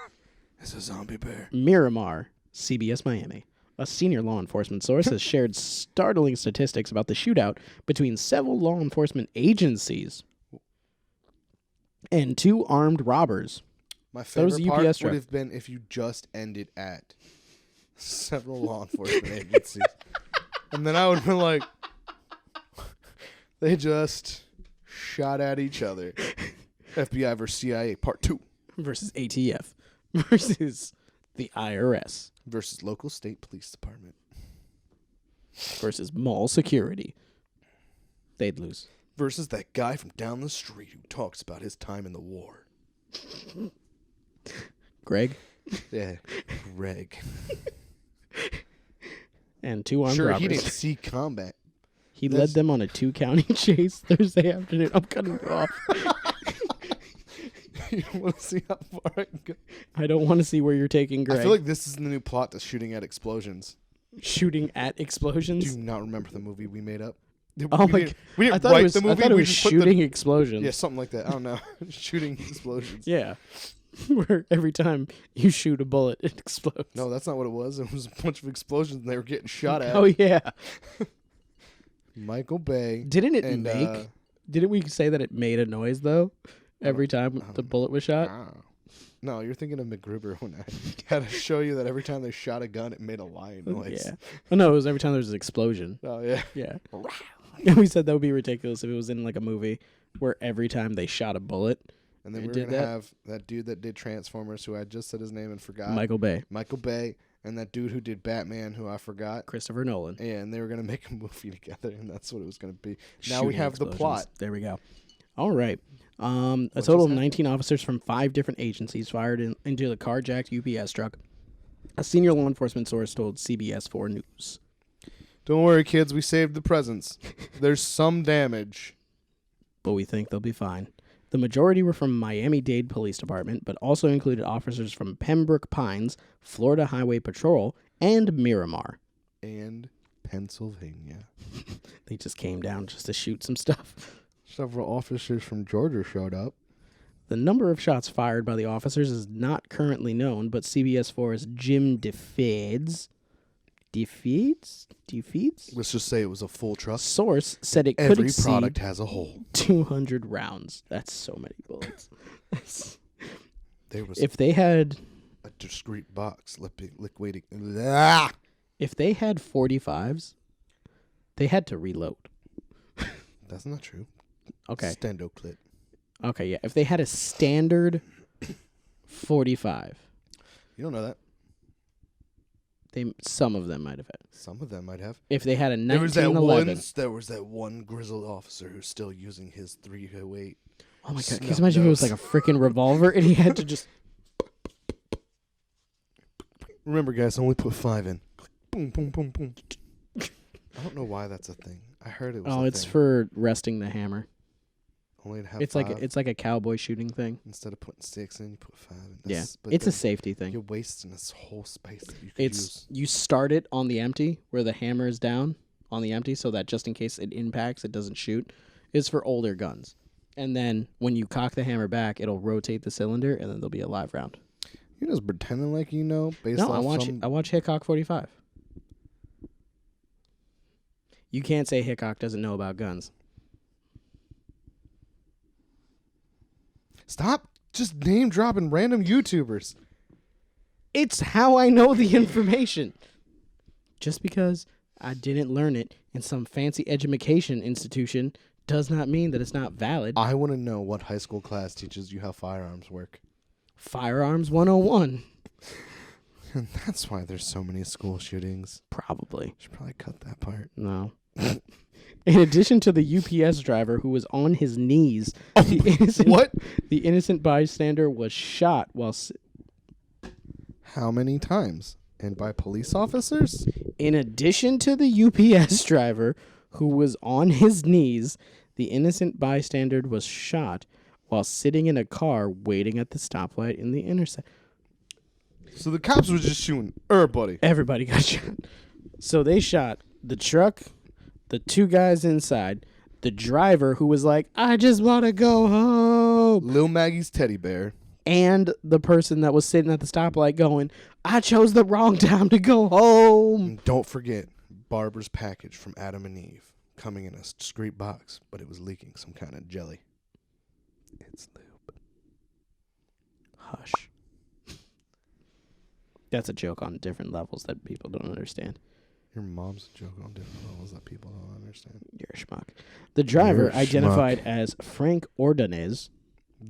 It's a zombie bear. Miramar, CBS Miami. A senior law enforcement source has shared startling statistics about the shootout between several law enforcement agencies and 2 armed robbers. My favorite part UPS would have been if you just ended at several law enforcement agencies. And then I would have been like, they just shot at each other. FBI versus CIA, part 2. Versus ATF. Versus the IRS. Versus local state police department. Versus mall security. They'd lose. Versus that guy from down the street who talks about his time in the war. Greg? Yeah, Greg. And 2 armed robbers. He didn't see combat. He led them on a 2-county chase Thursday afternoon. I'm cutting you off. You want to see how far I can go? I don't want to see where you're taking Greg. I feel like this is the new plot to Shooting at Explosions. Shooting at explosions? Do you not remember the movie we made up? Oh my god. We didn't write the movie. I thought it was Shooting Explosions. Yeah, something like that. I don't know. Shooting Explosions. Yeah. Where every time you shoot a bullet, it explodes. No, that's not what it was. It was a bunch of explosions and they were getting shot at. Oh, yeah. Michael Bay. Didn't we say that it made a noise, though? Every time the bullet was shot? No, you're thinking of MacGruber when I had to show you that every time they shot a gun, it made a lion noise. Yeah. Oh, no, it was every time there was an explosion. Oh, yeah. Yeah. And we said that would be ridiculous if it was in like a movie where every time they shot a bullet. And then we were going to have that dude that did Transformers, who I just said his name and forgot. Michael Bay. And that dude who did Batman, who I forgot. Christopher Nolan. Yeah, and they were going to make a movie together, and that's what it was going to be. Now we have the plot. There we go. All right. A total of 19 officers from 5 different agencies fired into the carjacked UPS truck A senior law enforcement source told CBS 4 News. Don't worry, kids. We saved the presents. There's some damage. But we think they'll be fine. The majority were from Miami-Dade Police Department, but also included officers from Pembroke Pines, Florida Highway Patrol, and Miramar. And Pennsylvania. They just came down just to shoot some stuff. Several officers from Georgia showed up. The number of shots fired by the officers is not currently known, but CBS 4's Jim DeFeeds? Let's just say it was a full truck. Source said it could Every exceed product has a hole. 200 rounds. That's so many bullets. There was If they had a discreet box liquidating. If they had 45s, they had to reload. That's not true. Okay. Stendo clip. Okay, yeah. If they had a standard 45, You don't know that. some of them might have had. Some of them might have. If they had a There was 1911. that one grizzled officer who's still using his 308. Oh my god! Can you Snub imagine if it was nose. like a freaking revolver and he had to just? Remember, guys, only put 5 in. Boom, boom, boom, boom. I don't know why that's a thing. I heard it was. Oh, a it's thing. for resting the hammer. Only to have It's 5. like a cowboy shooting thing. Instead of putting 6 in, you put 5 in. Yeah, But it's a then safety thing. You're wasting this whole space that you could It's use. you start it on the empty where the hammer is down on the empty, so that just in case it impacts, it doesn't shoot. It's for older guns, and then when you cock the hammer back, it'll rotate the cylinder, and then there'll be a live round. You're just pretending like you know. Based No, off I watch Hickok 45. You can't say Hickok doesn't know about guns. Stop just name dropping random YouTubers. It's how I know the information. Just because I didn't learn it in some fancy education institution does not mean that it's not valid. I want to know what high school class teaches you how firearms work. Firearms 101. And that's why there's so many school shootings. Probably. Should probably cut that part. No. In addition to the UPS driver who was on his knees, the innocent bystander was shot while... How many times? And by police officers? In addition to the UPS driver who was on his knees, the innocent bystander was shot while sitting in a car waiting at the stoplight in the intersection. So the cops were just shooting everybody. Everybody got shot. So they shot the truck, the 2 guys inside, the driver who was like, I just want to go home. Lil Maggie's teddy bear. And the person that was sitting at the stoplight going, I chose the wrong time to go home. And don't forget Barbara's package from Adam and Eve coming in a discreet box, but it was leaking some kind of jelly. It's lube. Hush. That's a joke on different levels that people don't understand. Your mom's a joke on different levels that people don't understand. You're a schmuck. The driver, You're a identified as Frank Ordonez.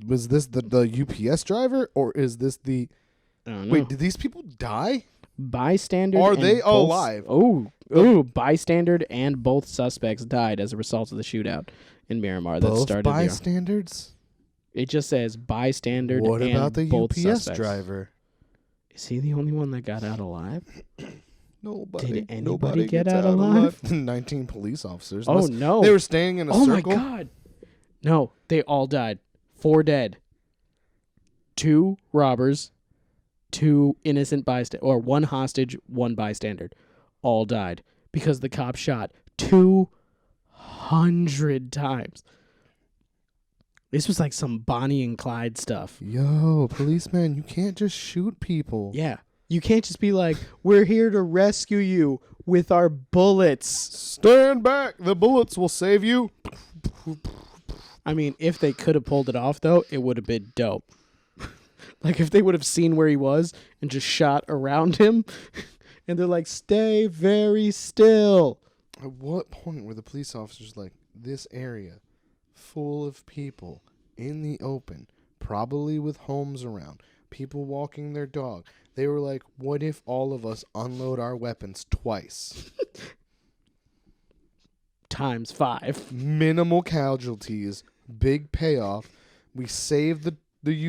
Was this the UPS driver, or is this the... I don't know. Wait, did these people die? Bystander. Are and they both- alive? Bystander and both suspects died as a result of the shootout in Miramar that Both started bystanders? It just says bystander What and about the both UPS suspects. driver? Is he the only one that got out alive? Nobody. Did anybody Nobody get gets out alive? 19 police officers. Oh, Unless no. They were staying in a circle. Oh, my God. No, they all died. 4 dead. 2 robbers, 2 innocent bystanders, or 1 hostage, 1 bystander. All died because the cop shot 200 times. This was like some Bonnie and Clyde stuff. Yo, policeman, you can't just shoot people. Yeah. You can't just be like, we're here to rescue you with our bullets. Stand back. The bullets will save you. I mean, if they could have pulled it off, though, it would have been dope. Like, if they would have seen where he was and just shot around him, and they're like, stay very still. At what point were the police officers like, this area full of people in the open, probably with homes around, people walking their dog, they were like, what if all of us unload our weapons twice? Times 5. Minimal casualties, big payoff. We save the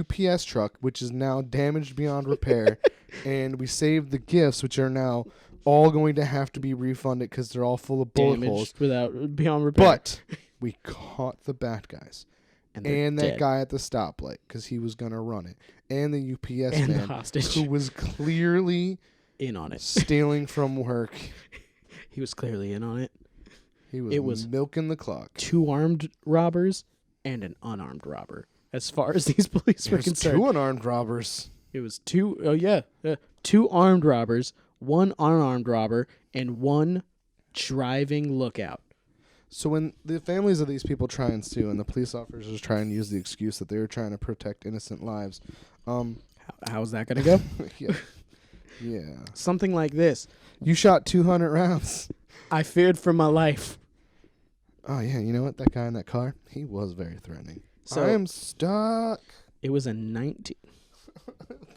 UPS truck, which is now damaged beyond repair, and we saved the gifts, which are now all going to have to be refunded because they're all full of bullet holes. Without beyond repair. But we caught the bad guys. And that dead. guy at the stoplight because he was going to run it. And the UPS And man the hostage. who was clearly in on it. stealing from work. He was clearly in on it. It was milking the clock. 2 armed robbers and an unarmed robber. As far as these police were concerned. 2 unarmed robbers. It was 2, 2 armed robbers, 1 unarmed robber, and 1 driving lookout. So when the families of these people try and sue and the police officers try and use the excuse that they were trying to protect innocent lives, how's that going to go? yeah. Something like this. You shot 200 rounds. I feared for my life. Oh, yeah. You know what? That guy in that car, he was very threatening. So I am stuck. It was a 19...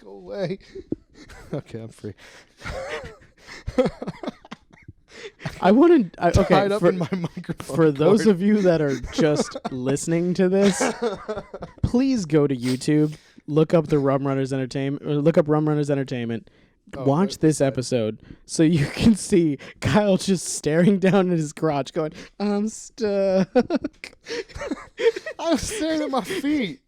Go away. Okay, I'm free. I wanted... Okay, tied up in my microphone for cord. those of you that are just listening to this, please go to YouTube, look up the Rum Runners Entertainment, or look up Rum Runners Entertainment, watch this episode so you can see Kyle just staring down at his crotch going, I'm stuck. I was staring at my feet.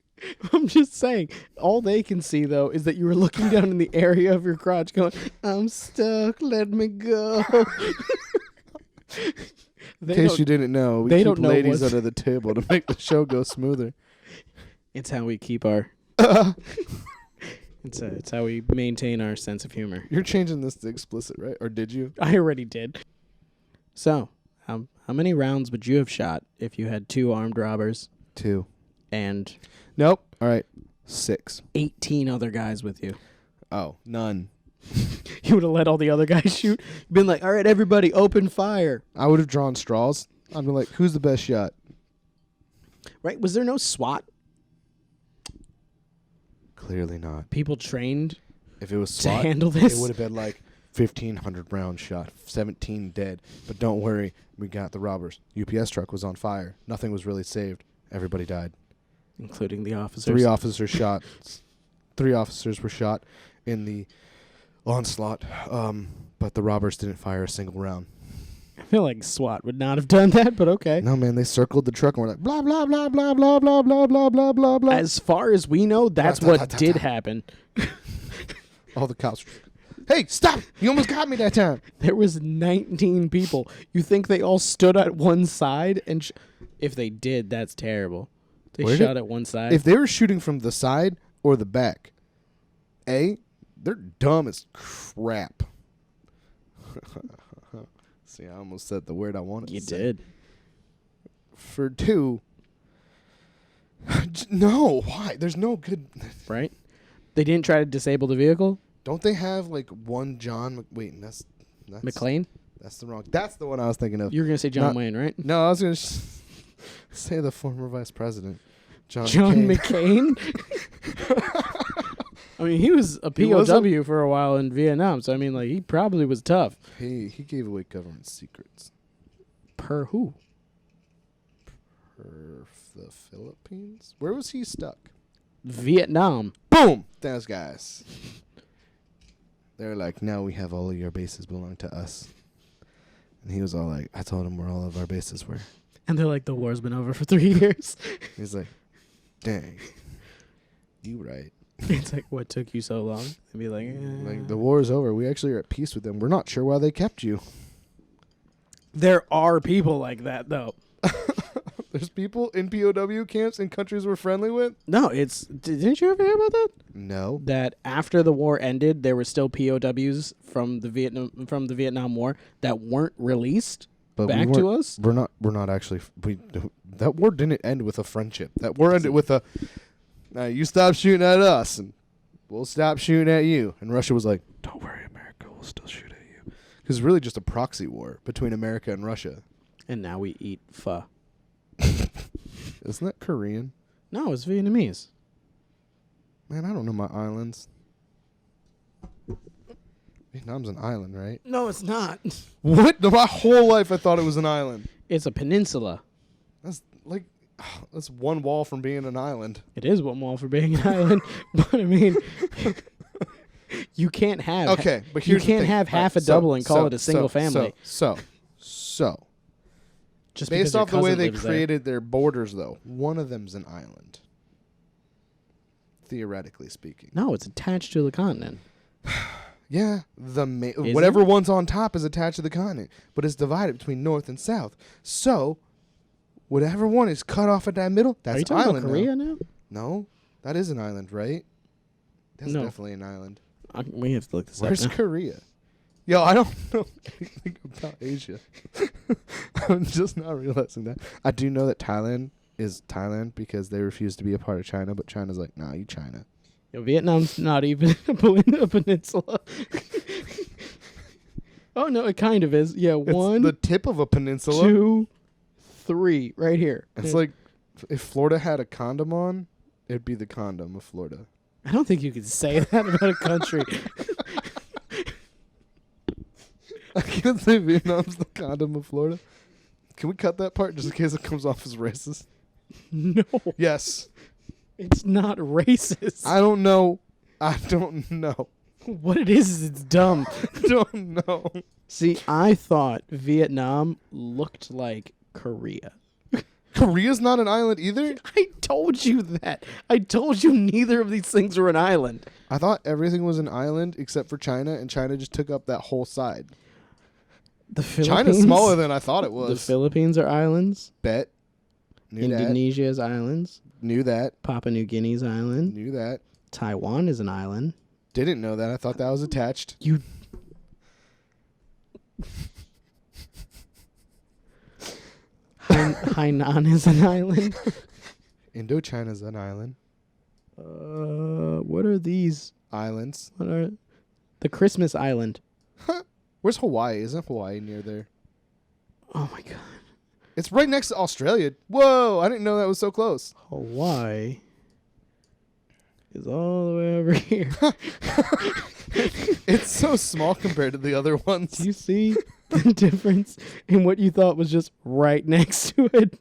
I'm just saying, all they can see, though, is that you were looking down in the area of your crotch going, I'm stuck, let me go. In case you didn't know, we they keep don't know ladies what's- under the table to make the show go smoother. It's how we keep our... It's how we maintain our sense of humor. You're changing this to explicit, right? Or did you? I already did. So, how many rounds would you have shot if you had 2 armed robbers 2. and Nope. All right. 6. 18 other guys with you? Oh, none. You would have let all the other guys shoot? Been like, all right, everybody, open fire. I would have drawn straws. I'd be like, who's the best shot? Right? Was there no SWAT? Clearly not. People trained If it was to SWAT, handle this? it would have been like 1,500 rounds shot, 17 dead. But don't worry, we got the robbers. UPS truck was on fire. Nothing was really saved. Everybody died. Including the officers. 3 officers shot. 3 officers were shot in the onslaught, but the robbers didn't fire a single round. I feel like SWAT would not have done that, but okay. No, man, they circled the truck and were like, blah, blah, blah, blah, blah, blah, blah, blah, blah, blah, blah. As far as we know, that's what did happen. All the cops were, hey, stop! You almost got me that time. There was 19 people. You think they all stood at one side? And if they did, that's terrible. They Where shot at one side. If they were shooting from the side or the back, they're dumb as crap. See, I almost said the word I wanted You to say. did. For 2, no, why? There's no good... Right? They didn't try to disable the vehicle? Don't they have, like, one John... Wait, that's McClane? That's the wrong... That's the one I was thinking of. You were going to say John Not- Wayne, right? No, I was going to say the former vice president, John McCain? I mean, he was a He wasn't- POW for a while in Vietnam, so I mean, like, he probably was tough. He gave away government secrets. Per who? For the Philippines? Where was he stuck? Vietnam. Boom! Those guys. They're like, now we have all of your bases belong to us. And he was all like, I told him where all of our bases were. And they're like, the war's been over for 3 years. He's like, dang, you right. It's like, what took you so long? And be like, Like, the war is over. We actually are at peace with them. We're not sure why they kept you. There are people like that, though. There's people in POW camps in countries we're friendly with? No, didn't you ever hear about that? No. That after the war ended, there were still POWs from the Vietnam War that weren't released But back to us. We're not actually... That war didn't end with a friendship. That war ended with a... you stop shooting at us, and we'll stop shooting at you. And Russia was like, don't worry, America, we'll still shoot at you. Because it's really just a proxy war between America and Russia. And now we eat pho. Isn't that Korean? No, it's Vietnamese. Man, I don't know my islands. Vietnam's an island, right? No, it's not. What? My whole life I thought it was an island. It's a peninsula. That's like... That's one wall from being an island. It is one wall for being an island, but I mean, You can't have. Okay, but you here's the can't thing. have half Alright, a double and call it a single family. So, Just based because your off the way cousin they lives there. created their borders, though, one of them's an island. Theoretically speaking. No, it's attached to the continent. Yeah, Is whatever one's on top is attached to the continent, but it's divided between north and south. So, whatever one is cut off at that middle, that's Are you talking island about Korea now? No, that is an island, right? That's No. definitely an island. We have to look this Where's up. now. Korea? Yo, I don't know anything about Asia. I'm just not realizing that. I do know that Thailand is Thailand because they refuse to be a part of China, but China's like, nah, you China. Yo, Vietnam's not even a peninsula. Oh no, it kind of is. Yeah, It's one, the tip of a peninsula. 2, 3, right here. It's like if Florida had a condom on, it'd be the condom of Florida. I don't think you could say that about a country. I can't say Vietnam's the condom of Florida. Can we cut that part just in case it comes off as racist? No, Yes. it's not racist. I don't know. I don't know. What it is it's dumb. I don't know. See, I thought Vietnam looked like Korea. Korea's not an island either? I told you that. I told you neither of these things were an island. I thought everything was an island except for China, and China just took up that whole side. The Philippines. China's smaller than I thought it The was. Philippines are islands. Bet. Knew Indonesia is islands. that. Knew that. Papua New Guinea's island. Knew that. Taiwan is an island. Didn't know that. I thought that was attached. You. Hainan is an island. Indochina's an island. What are these? Islands. What are the Christmas Island? Where's Hawaii? Isn't Hawaii near there? Oh my god, It's right next to Australia. Whoa, I didn't know that was so close. Hawaii is all the way over here. It's so small compared to the other ones. Do you see the difference in what you thought was just right next to it?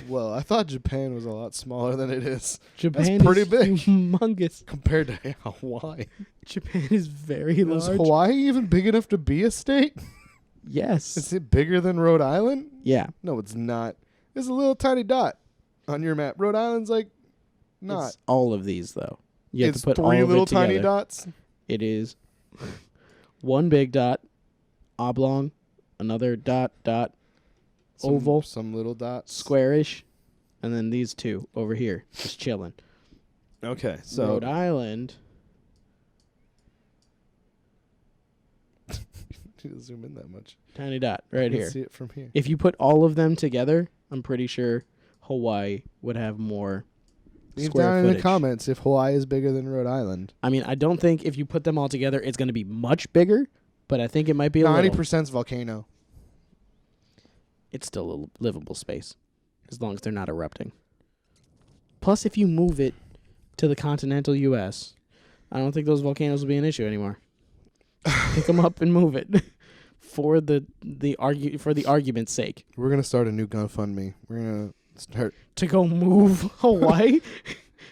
Well, I thought Japan was a lot smaller than it is. Japan That's pretty is big. humongous. Compared to Hawaii. Japan is very Is large. Hawaii even big enough to be a state? Yes. Is it bigger than Rhode Island? Yeah. No, it's not. It's a little tiny dot on your map. Rhode Island's like not. It's all of these though. You have It's to put all three of little it together. tiny dots. It is one big dot, oblong, another dot, oval, Some little dots. squarish, and then these two over here just chilling. Okay, so Rhode Island. zoom in that much. Tiny dot right I can here. see it from here. If you put all of them together, I'm pretty sure Hawaii would have more Leave square down in footage. the comments if Hawaii is bigger than Rhode Island. I mean, I don't think if you put them all together, it's going to be much bigger, but I think it might be a little. 90% volcano. It's still a livable space, as long as they're not erupting. Plus, if you move it to the continental U.S., I don't think those volcanoes will be an issue anymore. Pick them up and move it for the argument's sake. We're gonna start a new GoFundMe. We're gonna start To go move Hawaii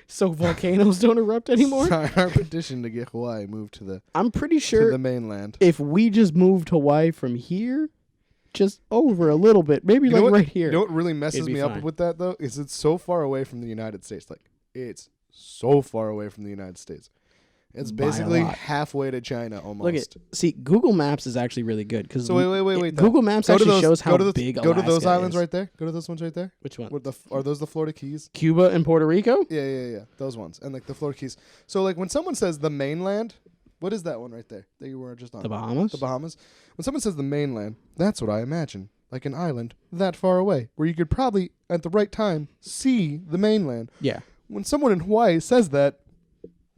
so volcanoes don't erupt anymore. sign our petition to get Hawaii moved to the I'm pretty to sure the mainland. if we just moved Hawaii from here, just over a little bit, maybe You know like what- right here. You know what really messes It'd be me up fine. with that though is it's so far away from the United States. Like it's so far away from the United States. It's By a basically lot. halfway to China almost. Look at see Google Maps is actually really good because So wait. though. Google Maps Go to actually those- shows how go to the- big Go to those Alaska islands is. right there. Go to those ones right there. Which one? What are those the Florida Keys? Cuba and Puerto Rico? Yeah. Those ones. And like the Florida Keys. So like when someone says the mainland, what is that one right there that you were just on? The Bahamas? The Bahamas. When someone says the mainland, that's what I imagine. Like an island that far away where you could probably at the right time see the mainland. Yeah. When someone in Hawaii says that,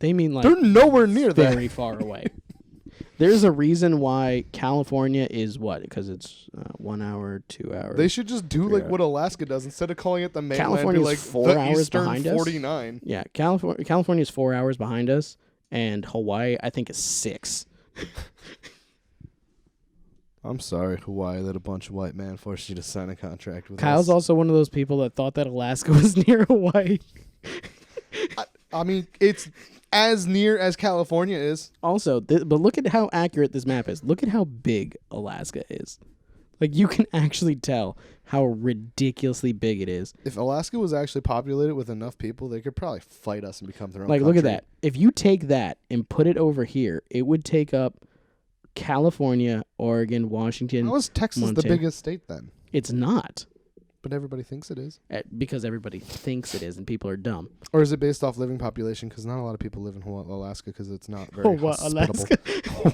They mean like they're nowhere near that. very far away. There's a reason why California is what? Because it's 1 hour, 2 hours. They should just do like Yeah. what Alaska does instead of calling it the mainland. California's be like 4 the hours Eastern behind us. 49. Yeah, California's 4 hours behind us, and Hawaii I think is 6. I'm sorry, Hawaii, that a bunch of white men forced you to sign a contract with Kyle's us. also one of those people that thought that Alaska was near Hawaii. I mean, it's as near as California is. Also, but look at how accurate this map is. Look at how big Alaska is. Like, you can actually tell how ridiculously big it is. If Alaska was actually populated with enough people, they could probably fight us and become their own Like, country. look at that. If you take that and put it over here, it would take up California, Oregon, Washington. How is Texas Montana. the biggest state then? It's not. But everybody thinks it is. Because everybody thinks it is and people are dumb. Or is it based off living population? Because not a lot of people live in Alaska because it's not very hospitable.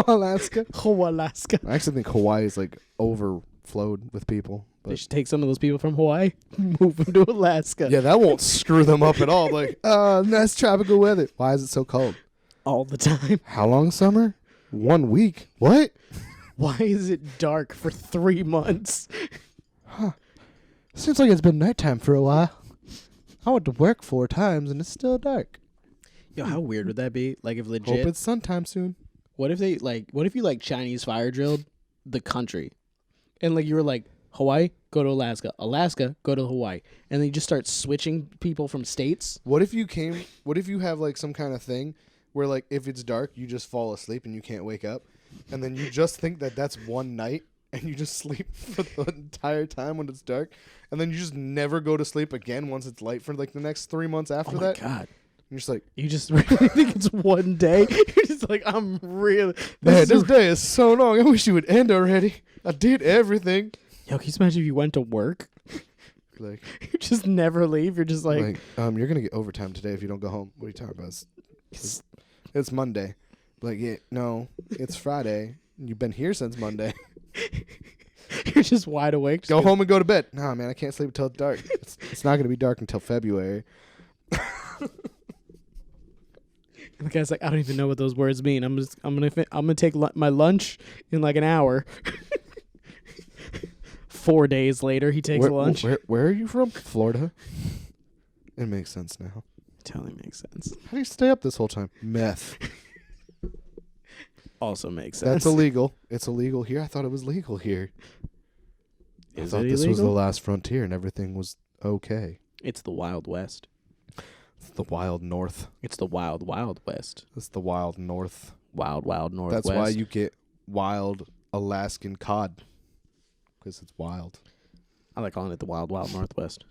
Alaska? Alaska. I actually think Hawaii is like overflowed with people. But They should take some of those people from Hawaii, move them to Alaska. yeah, that won't screw them up at all. Like, nice tropical weather. Why is it so cold? All the time. How long summer? 1 week. What? Why is it dark for 3 months? Seems like it's been nighttime for a while. I went to work 4 times and it's still dark. Yo, how weird would that be? Like, if legit. Hope it's sometime soon. What if you Chinese fire drilled the country? And like you were like, Hawaii, go to Alaska. Alaska, go to Hawaii. And then you just start switching people from states. What if you have like some kind of thing where like if it's dark, you just fall asleep and you can't wake up. And then you just think that that's one night and you just sleep for the entire time when it's dark. And then you just never go to sleep again once it's light for like the next 3 months after that. Oh my God. You're just like, you just really think it's one day? You're just like, I'm really... this day is so long. I wish it would end already. I did everything. Yo, can you imagine if you went to work? Like, You just never leave. You're just like you're going to get overtime today if you don't go home. What are you talking about? It's Monday. Like, yeah, no, it's Friday. You've been here since Monday. you're just wide awake. Go home and go to bed. Nah, man, I can't sleep until it's dark. It's not going to be dark until February. And the guy's like, I don't even know what those words mean. I'm gonna take my lunch in like an hour. 4 days later, he takes lunch. Where are you from? Florida. It makes sense now. Totally makes sense. How do you stay up this whole time? Meth. Also makes sense. That's illegal. It's illegal here. I thought it was legal here. I thought this was the last frontier and everything was okay. It's the Wild West. It's the wild north. It's the wild, wild west. It's the wild north. Wild, wild northwest. That's why you get wild Alaskan cod. Because it's wild. I like calling it the wild, wild northwest.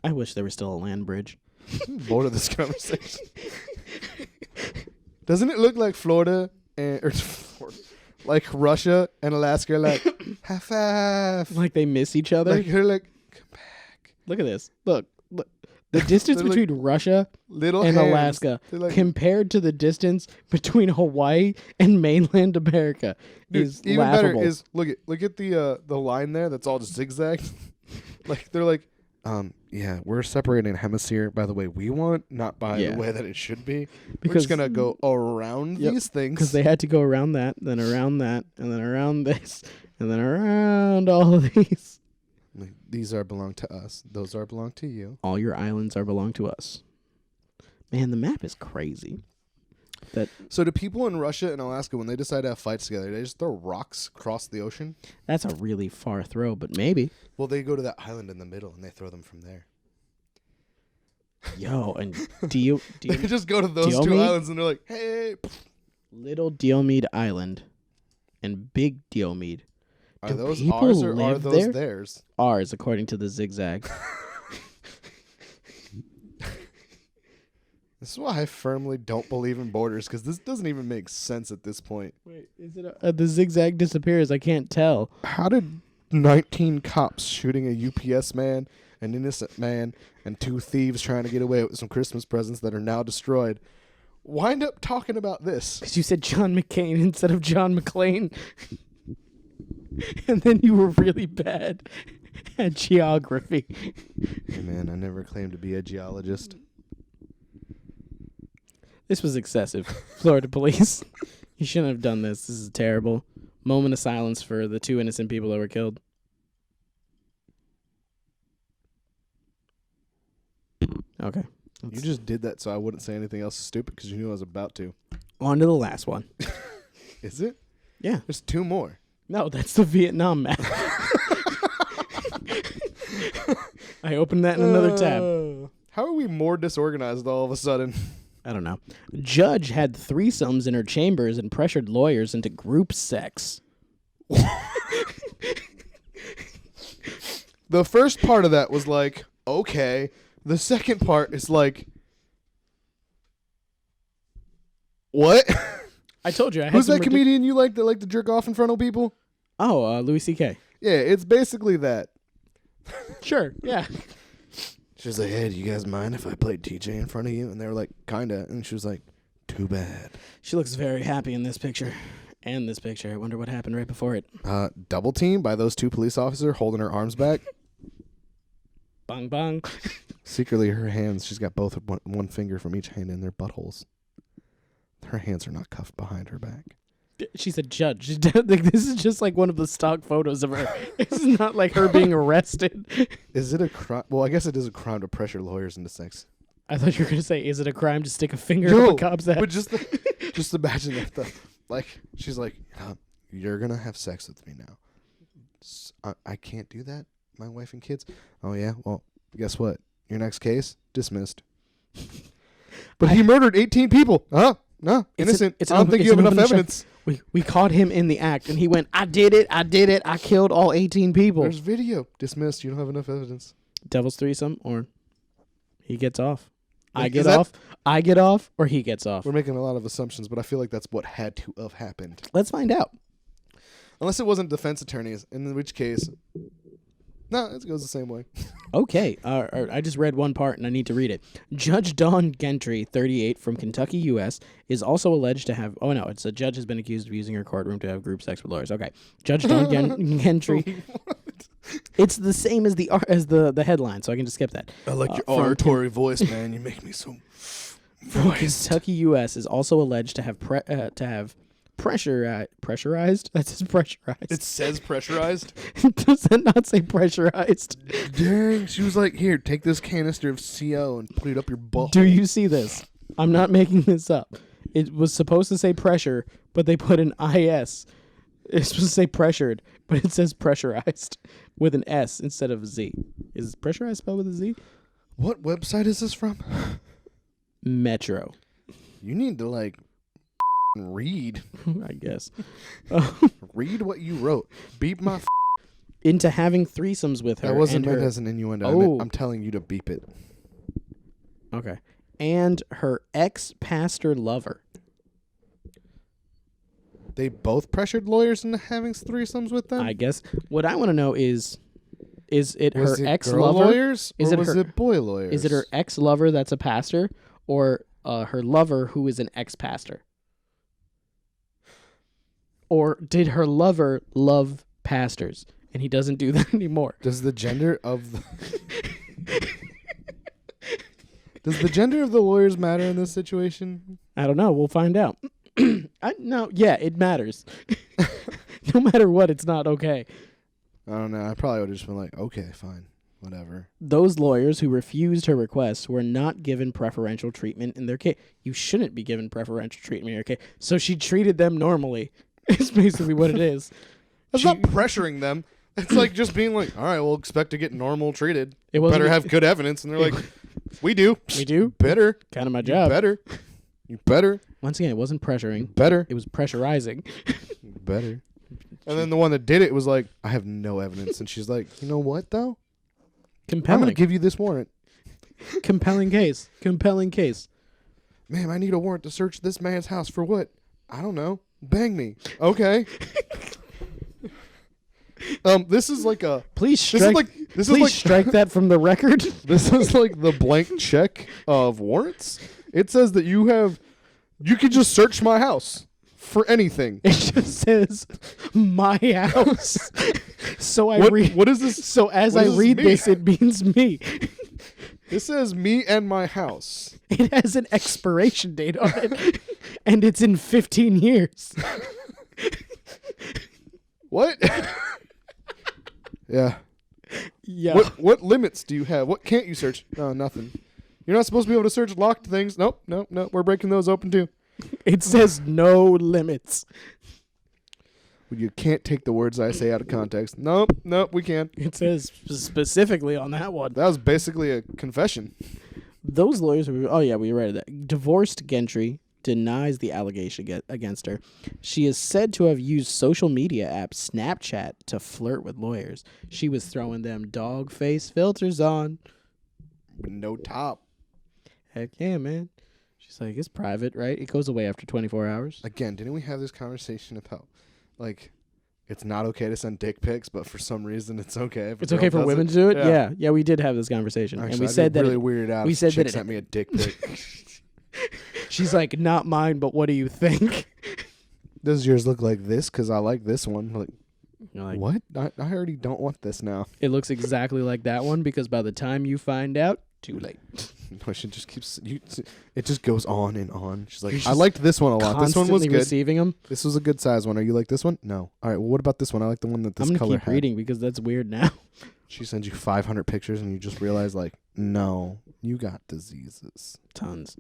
I wish there was still a land bridge. Bored of this conversation. Doesn't it look like Florida like Russia and Alaska are like half half? Like they miss each other? Like you're like, come back. Look at this. Look. The distance between Russia and Alaska compared to the distance between Hawaii and mainland America is even laughable. Better is look at the line there that's all just zigzag. Like they're like, yeah, we're separating a hemisphere by the way we want, not by the way that it should be. Because we're just gonna go around these things because they had to go around that, then around that, and then around this, and then around all of these. Like, these belong to us. Those belong to you. All your islands belong to us. Man, the map is crazy. So do people in Russia and Alaska, when they decide to have fights together, they just throw rocks across the ocean? That's a really far throw, but maybe. Well, they go to that island in the middle and they throw them from there. Yo, and do you they just go to those two islands and they're like, hey. Little Diomede Island and Big Diomede. Are those ours or are those theirs? Ours, according to the zigzag. This is why I firmly don't believe in borders, because this doesn't even make sense at this point. Wait, is it the zigzag disappears? I can't tell. How did 19 cops shooting a UPS man, an innocent man, and 2 thieves trying to get away with some Christmas presents that are now destroyed wind up talking about this? Because you said John McCain instead of John McClane. And then you were really bad at geography. Hey man, I never claimed to be a geologist. This was excessive. Florida police. You shouldn't have done this. This is terrible. Moment of silence for the 2 innocent people that were killed. Okay. You just did that so I wouldn't say anything else stupid because you knew I was about to. On to the last one. Is it? Yeah. There's 2 more. No, that's the Vietnam map. I opened that in another tab. How are we more disorganized all of a sudden? I don't know. Judge had threesomes in her chambers and pressured lawyers into group sex. The first part of that was like, okay. The second part is like, what? I told you. Who's that comedian you like that like to jerk off in front of people? Oh, Louis C.K. Yeah, it's basically that. Sure, yeah. She was like, hey, do you guys mind if I played TJ in front of you? And they were like, kinda. And she was like, too bad. She looks very happy in this picture. And this picture. I wonder what happened right before it. Double team by those two police officers holding her arms back. Bang, bang. Secretly, her hands, she's got both one finger from each hand in their buttholes. Her hands are not cuffed behind her back. She's a judge. This is just like one of the stock photos of her. It's not like her being arrested. Is it a crime? Well, I guess it is a crime to pressure lawyers into sex. I thought you were going to say, is it a crime to stick a finger up a cop's ass? But just imagine that. She's like, you're going to have sex with me now. I can't do that? My wife and kids? Oh, yeah? Well, guess what? Your next case? Dismissed. But he murdered 18 people. Huh? No, innocent. I don't think you have enough evidence. We caught him in the act, and he went, I did it. I killed all 18 people. There's video. Dismissed. You don't have enough evidence. Devil's threesome, or he gets off. I get off, or he gets off. We're making a lot of assumptions, but I feel like that's what had to have happened. Let's find out. Unless it wasn't defense attorneys, in which case... No, it goes the same way. Okay. I just read one part, and I need to read it. Judge Dawn Gentry, 38, from Kentucky, U.S., is also alleged to have... Oh, no. It's a judge has been accused of using her courtroom to have group sex with lawyers. Okay. Judge Dawn Gentry... It's the same as the headline, so I can just skip that. I like your oratory voice, man. You make me so... Kentucky, U.S. is also alleged to have pressurized. That says pressurized. It says pressurized? Does that not say pressurized? Dang. She was like, here, take this canister of CO and put it up your butt. Do you see this? I'm not making this up. It was supposed to say pressure, but they put an IS. It's supposed to say pressured, but it says pressurized with an S instead of a Z. Is pressurized spelled with a Z? What website is this from? Metro. You need to, read. I guess. Read what you wrote. Beep my into having threesomes with her. That wasn't meant as an innuendo. Oh. I'm telling you to beep it. Okay. And her ex-pastor lover. They both pressured lawyers into having threesomes with them? I guess. What I want to know is it was her it ex-lover? Girl lawyers? Is or it was it boy lawyers? Is it her ex-lover that's a pastor, or her lover who is an ex-pastor? Or did her lover love pastors and he doesn't do that anymore? Does the gender of the Does the gender of the lawyers matter in this situation? I don't know. We'll find out. Yeah, it matters. No matter what, it's not okay. I don't know. I probably would have just been like, okay, fine, whatever. Those lawyers who refused her requests were not given preferential treatment in their case. You shouldn't be given preferential treatment in your case. So she treated them normally. It's basically what it is. That's not pressuring them. It's like just being like, all right, we'll expect to get normal treated. It better have good evidence. And they're like, we do. We do? Better. Kind of my job. You better. Once again, it wasn't pressuring. Better. It was pressurizing. Better. And then the one that did it was like, I have no evidence. And she's like, you know what, though? Compelling. I'm going to give you this warrant. Compelling case. Compelling case. Ma'am, I need a warrant to search this man's house for what? I don't know. Bang me. Okay. This is like a... Please strike, strike that from the record. This is like the blank check of warrants. It says that you can just search my house for anything. It just says my house. So I read. What is this? So as I read this, it means me. This says me and my house. It has an expiration date on it, and it's in 15 years. What? Yeah. Yeah. What limits do you have? What can't you search? No, nothing. You're not supposed to be able to search locked things. Nope. We're breaking those open too. It says no limits. Well, you can't take the words I say out of context. Nope, we can. It says specifically on that one. That was basically a confession. Those lawyers were, oh yeah, we read that. Divorced Gentry denies the allegation against her. She is said to have used social media app Snapchat to flirt with lawyers. She was throwing them dog face filters on. With no top. Heck yeah, man. She's like, it's private, right? It goes away after 24 hours. Again, didn't we have this conversation about, like, it's not okay to send dick pics, but for some reason it's okay. If It's okay for women to do it? Yeah, we did have this conversation. Actually, and we I'd said be that really weirded out. we If said a chick that sent me a dick pic. She's like, not mine, but what do you think? Does yours look like this? Because I like this one. Like, You're like, what? I already don't want this now. It looks exactly like that one because by the time you find out, too late. No, she just keeps. It just goes on and on. She's like, You're I liked this one a lot. This one was constantly good. receiving them. This was a good size one. Are you like this one? No. All right. Well, what about this one? I like the one that this I'm color going to keep had. reading because that's weird now. She sends you 500 pictures and you just realize, like, no, you got diseases. Tons.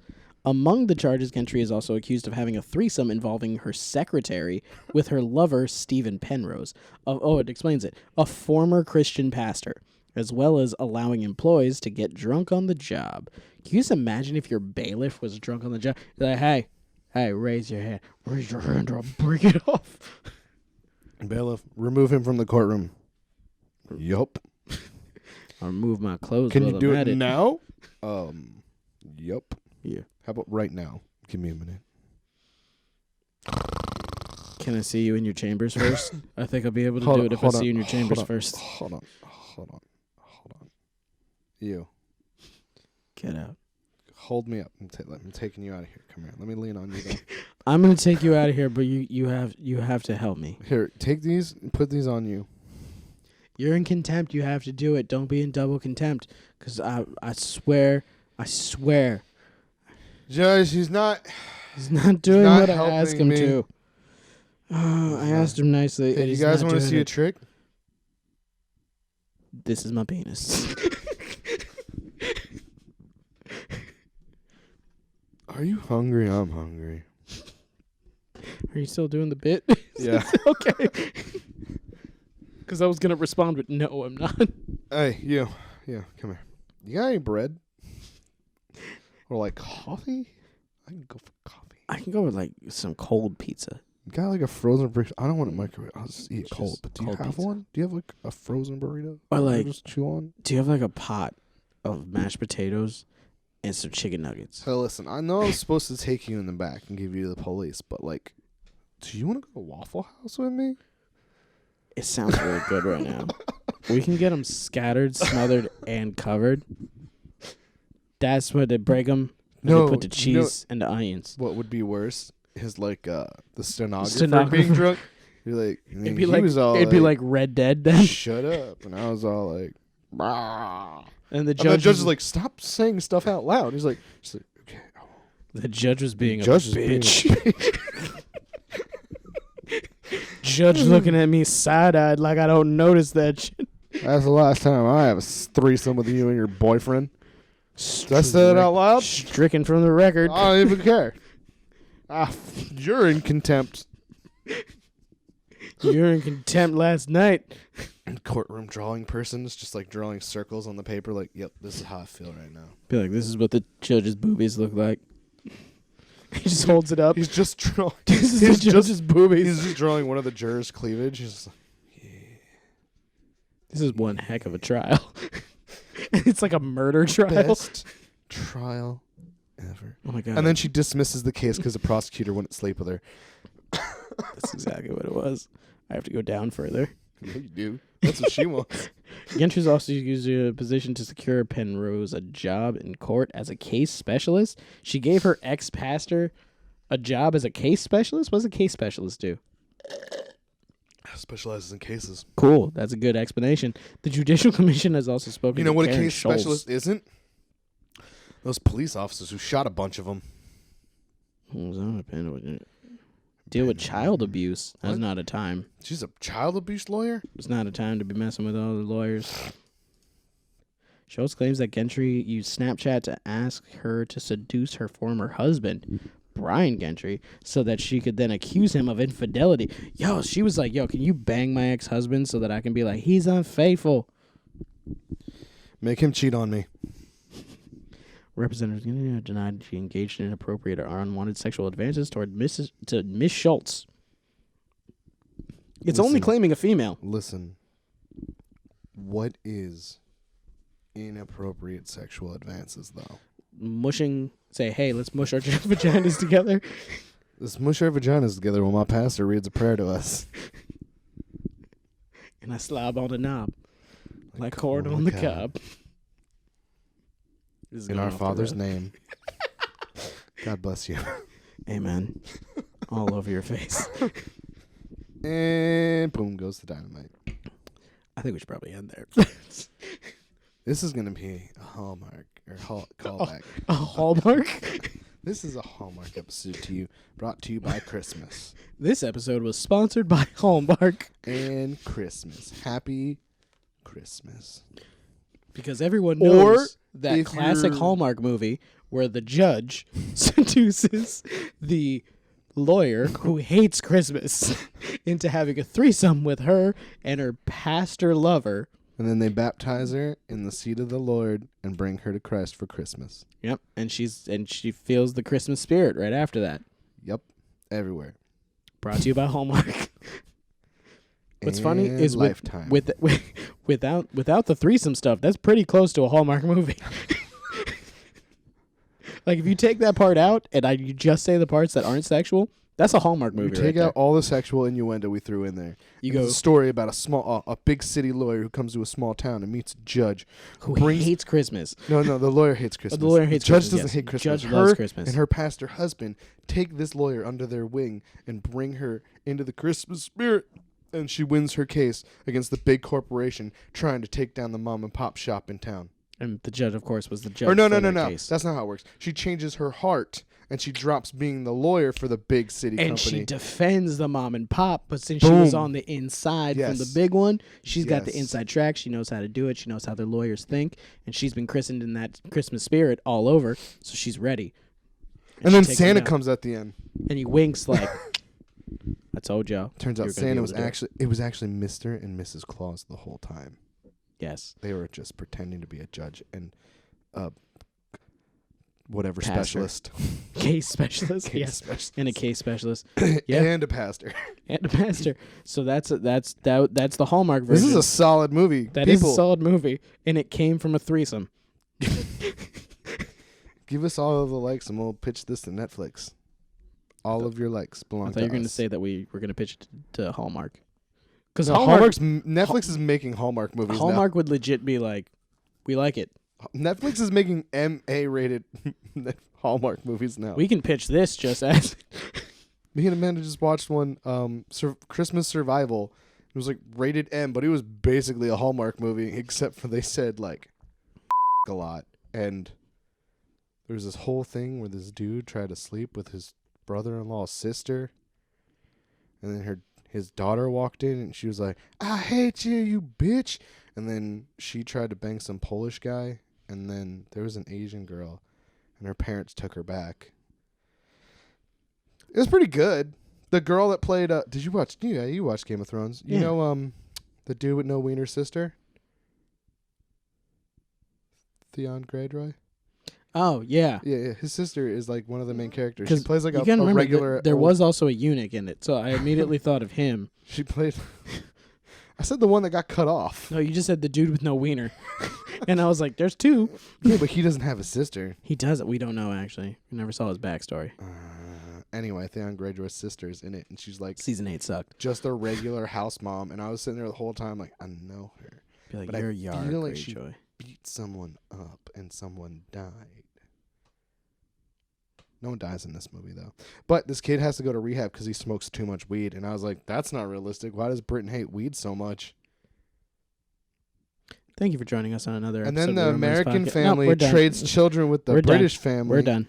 Among the charges, Gentry is also accused of having a threesome involving her secretary with her lover, Stephen Penrose. It explains it. A former Christian pastor, as well as allowing employees to get drunk on the job. Can you just imagine if your bailiff was drunk on the job? You're like, hey, raise your hand. Raise your hand or I'll break it off. Bailiff, remove him from the courtroom. Yup. I'll remove my clothes. Can while you do I'm at it now? Yup. Yeah. How about right now? Give me a minute. Can I see you in your chambers first? I think I'll be able to do it if I see you in your chambers first. Hold on. You. Get out. Hold me up. I'm taking you out of here. Come here. Let me lean on you. Though. I'm gonna take you out of here, but you have to help me. Here, take these and put these on you. You're in contempt. You have to do it. Don't be in double contempt. Because I swear. Judge, he's not doing not what I asked him me. to. I asked him nicely. Hey, you guys want to see a trick? This is my penis. Are you hungry? I'm hungry. Are you still doing the bit? Yeah. Okay. Because I was going to respond, but no, I'm not. Hey, you. Yeah, come here. You got any bread? Or like coffee? I can go for coffee. I can go with like some cold pizza. You got like a frozen burrito? I don't want to microwave. I'll just eat it Just cold. But do you cold have pizza. one? Do you have like a frozen burrito? Or that I like, just chew on? do you have like a pot of mashed potatoes and some chicken nuggets? So listen, I know I was supposed to take you in the back and give you to the police, but like, do you want to go to Waffle House with me? It sounds really good right now. We can get them scattered, smothered, and covered. That's where they break them. No, They put the cheese and the onions. What would be worse is like the stenographer being drunk. You're like, It'd be like Red Dead then. Shut up. And I was all like, bah. And the And the judge judge is like, stop saying stuff out loud. He's like, okay. the judge was being a Judge is being a bitch. Judge looking at me side-eyed like I don't notice that shit. That's the last time I have a threesome with you and your boyfriend. Did I say that out loud? Stricken from the record. I don't even care. You're in contempt. You were in contempt last night. Courtroom drawing persons just like drawing circles on the paper like, yep, this is how I feel right now. Be like, this is what the judge's boobies look like. He just holds it up. He's just drawing. This is the judge's boobies. He's just drawing one of the jurors' cleavage. He's just like, This is one heck of a trial. It's like a murder trial. best trial ever. Oh my God. And then she dismisses the case because the prosecutor wouldn't sleep with her. That's exactly what it was. I have to go down further. Yeah, you do. That's what she wants. Gentry's also used a position to secure Penrose a job in court as a case specialist. She gave her ex-pastor a job as a case specialist? What does a case specialist do? Specializes in cases. Cool. That's a good explanation. The Judicial Commission has also spoken You know to what a Karen case Scholes. specialist isn't? Those police officers who shot a bunch of them. Deal with child abuse. That's What? not a time. She's a child abuse lawyer? It's not a time to be messing with all the lawyers. Schultz claims that Gentry used Snapchat to ask her to seduce her former husband, Brian Gentry, so that she could then accuse him of infidelity. She was like, can you bang my ex-husband so that I can be like, he's unfaithful? Make him cheat on me. Representative denied she engaged in inappropriate or unwanted sexual advances toward Miss Schultz. It's only claiming a female. Listen. What is inappropriate sexual advances, though? Mushing. Say, hey, let's mush our vaginas together. Let's mush our vaginas together while my pastor reads a prayer to us. And I slob on the knob. Like corn on the cob. In our Father's name. God bless you. Amen. All over your face. And boom goes the dynamite. I think we should probably end there. This is going to be a Hallmark or callback. A Hallmark? This is a Hallmark episode brought to you by Christmas. This episode was sponsored by Hallmark. And Christmas. Happy Christmas. Because everyone knows that classic Hallmark movie where the judge seduces the lawyer who hates Christmas into having a threesome with her and her pastor lover. And then they baptize her in the seat of the Lord and bring her to Christ for Christmas. Yep, and she feels the Christmas spirit right after that. Yep, everywhere. Brought to you by Hallmark. What's funny is without the threesome stuff, that's pretty close to a Hallmark movie. Like if you take that part out and you just say the parts that aren't sexual, that's a Hallmark movie. You take out all the sexual innuendo we threw in there. It's a story about a big city lawyer who comes to a small town and meets a judge who hates Christmas. No, the lawyer hates Christmas. The lawyer hates Christmas. The judge doesn't hate Christmas. Judge loves Christmas. And her pastor husband take this lawyer under their wing and bring her into the Christmas spirit. And she wins her case against the big corporation trying to take down the mom and pop shop in town. And the judge, of course, was the judge. Or no. Case. That's not how it works. She changes her heart and she drops being the lawyer for the big city company. And she defends the mom and pop, but since she was on the inside from the big one, she's got the inside track. She knows how to do it. She knows how the lawyers think. And she's been christened in that Christmas spirit all over, so she's ready. And then Santa comes at the end. And he winks like, I told y'all. Turns out Santa was actually Mr. and Mrs. Claus the whole time. Yes. They were just pretending to be a judge and whatever pastor. Specialist. Case specialist. Specialist. And a case specialist. And a pastor. And a pastor. So that's the Hallmark version. This is a solid movie. That is a solid movie. And it came from a threesome. Give us all of the likes and we'll pitch this to Netflix. All of your likes belong to us. I thought you were going to say that we were going to pitch it to Hallmark. Because Netflix is making Hallmark movies Hallmark now. would legit be like, we like it. Netflix is making MA-rated Hallmark movies now. We can pitch this just as... Me and Amanda just watched one, Christmas Survival. It was like rated M, but it was basically a Hallmark movie, except for they said like a lot. And there was this whole thing where this dude tried to sleep with his brother-in-law's sister, and then his daughter walked in and she was like, I hate you, you bitch. And then she tried to bang some Polish guy, and then there was an Asian girl and her parents took her back. It was pretty good. The girl that played did you watch you watched Game of Thrones? You know the dude with no wiener sister? Theon Greyjoy? Oh, yeah. Yeah, his sister is like one of the main characters. She plays like a regular... There was also a eunuch in it, so I immediately thought of him. She played... I said the one that got cut off. No, you just said the dude with no wiener. And I was like, there's two. Yeah, but he doesn't have a sister. He does. We don't know, actually. We never saw his backstory. Anyway, Theon Greyjoy's sister's in it, and she's like... Season 8 sucked. Just a regular house mom, and I was sitting there the whole time like, I know her. Be like, but you're I Yara feel like Greyjoy. she beat someone up, and someone died. No one dies in this movie, though. But this kid has to go to rehab because he smokes too much weed. And I was like, that's not realistic. Why does Britain hate weed so much? Thank you for joining us on another episode. And then of the Rum Runnas American Podcast. family trades children with the British family. We're done.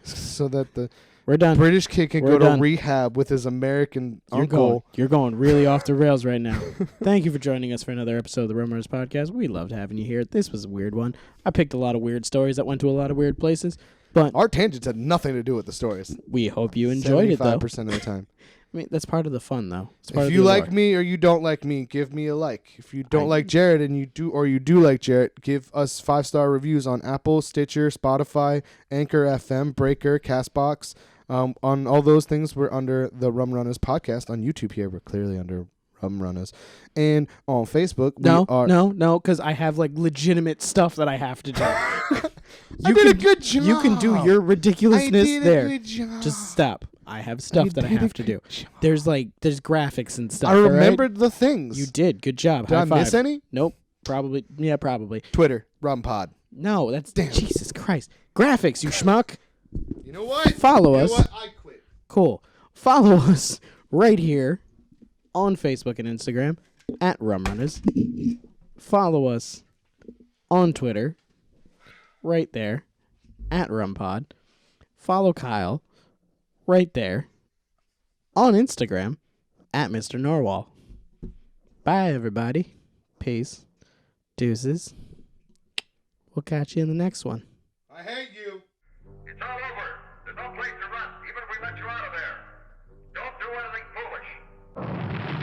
So that the done. British kid can go to rehab with his American uncle. You're going really off the rails right now. Thank you for joining us for another episode of the Rum Runnas Podcast. We loved having you here. This was a weird one. I picked a lot of weird stories that went to a lot of weird places. But our tangents had nothing to do with the stories. we hope you enjoyed it, though. 75% of the time. I mean, that's part of the fun, though. It's part If of you the like allure. me or you don't like me, give me a like. If you don't like Jared and you do like Jared, give us 5-star reviews on Apple, Stitcher, Spotify, Anchor FM, Breaker, Castbox. On all those things, we're under the Rum Runnas Podcast. On YouTube here, we're clearly under Rum Runnas. And on Facebook, we are... No, because I have, like, legitimate stuff that I have to do. I did a good job. You can do your ridiculousness I did there. a good job. Just stop. I have stuff that I did a have to do. good job. There's graphics and stuff. I all right? remembered the things. You did. Good job. Did High I five. miss any? Nope. Probably. Yeah, probably. Twitter, Rum Pod. No, that's... Damn. Jesus Christ. Graphics, you schmuck. You know what? Follow us. You know what? I quit. Cool. Follow us right here on Facebook and Instagram at Rum Runnas. Follow us on Twitter right there at RumPod. Follow Kyle right there on Instagram at Mr. Norwal. Bye, everybody. Peace. Deuces. We'll catch you in the next one. I hate you. It's all over. There's no place to run, even if we let you out of there. Don't do anything foolish.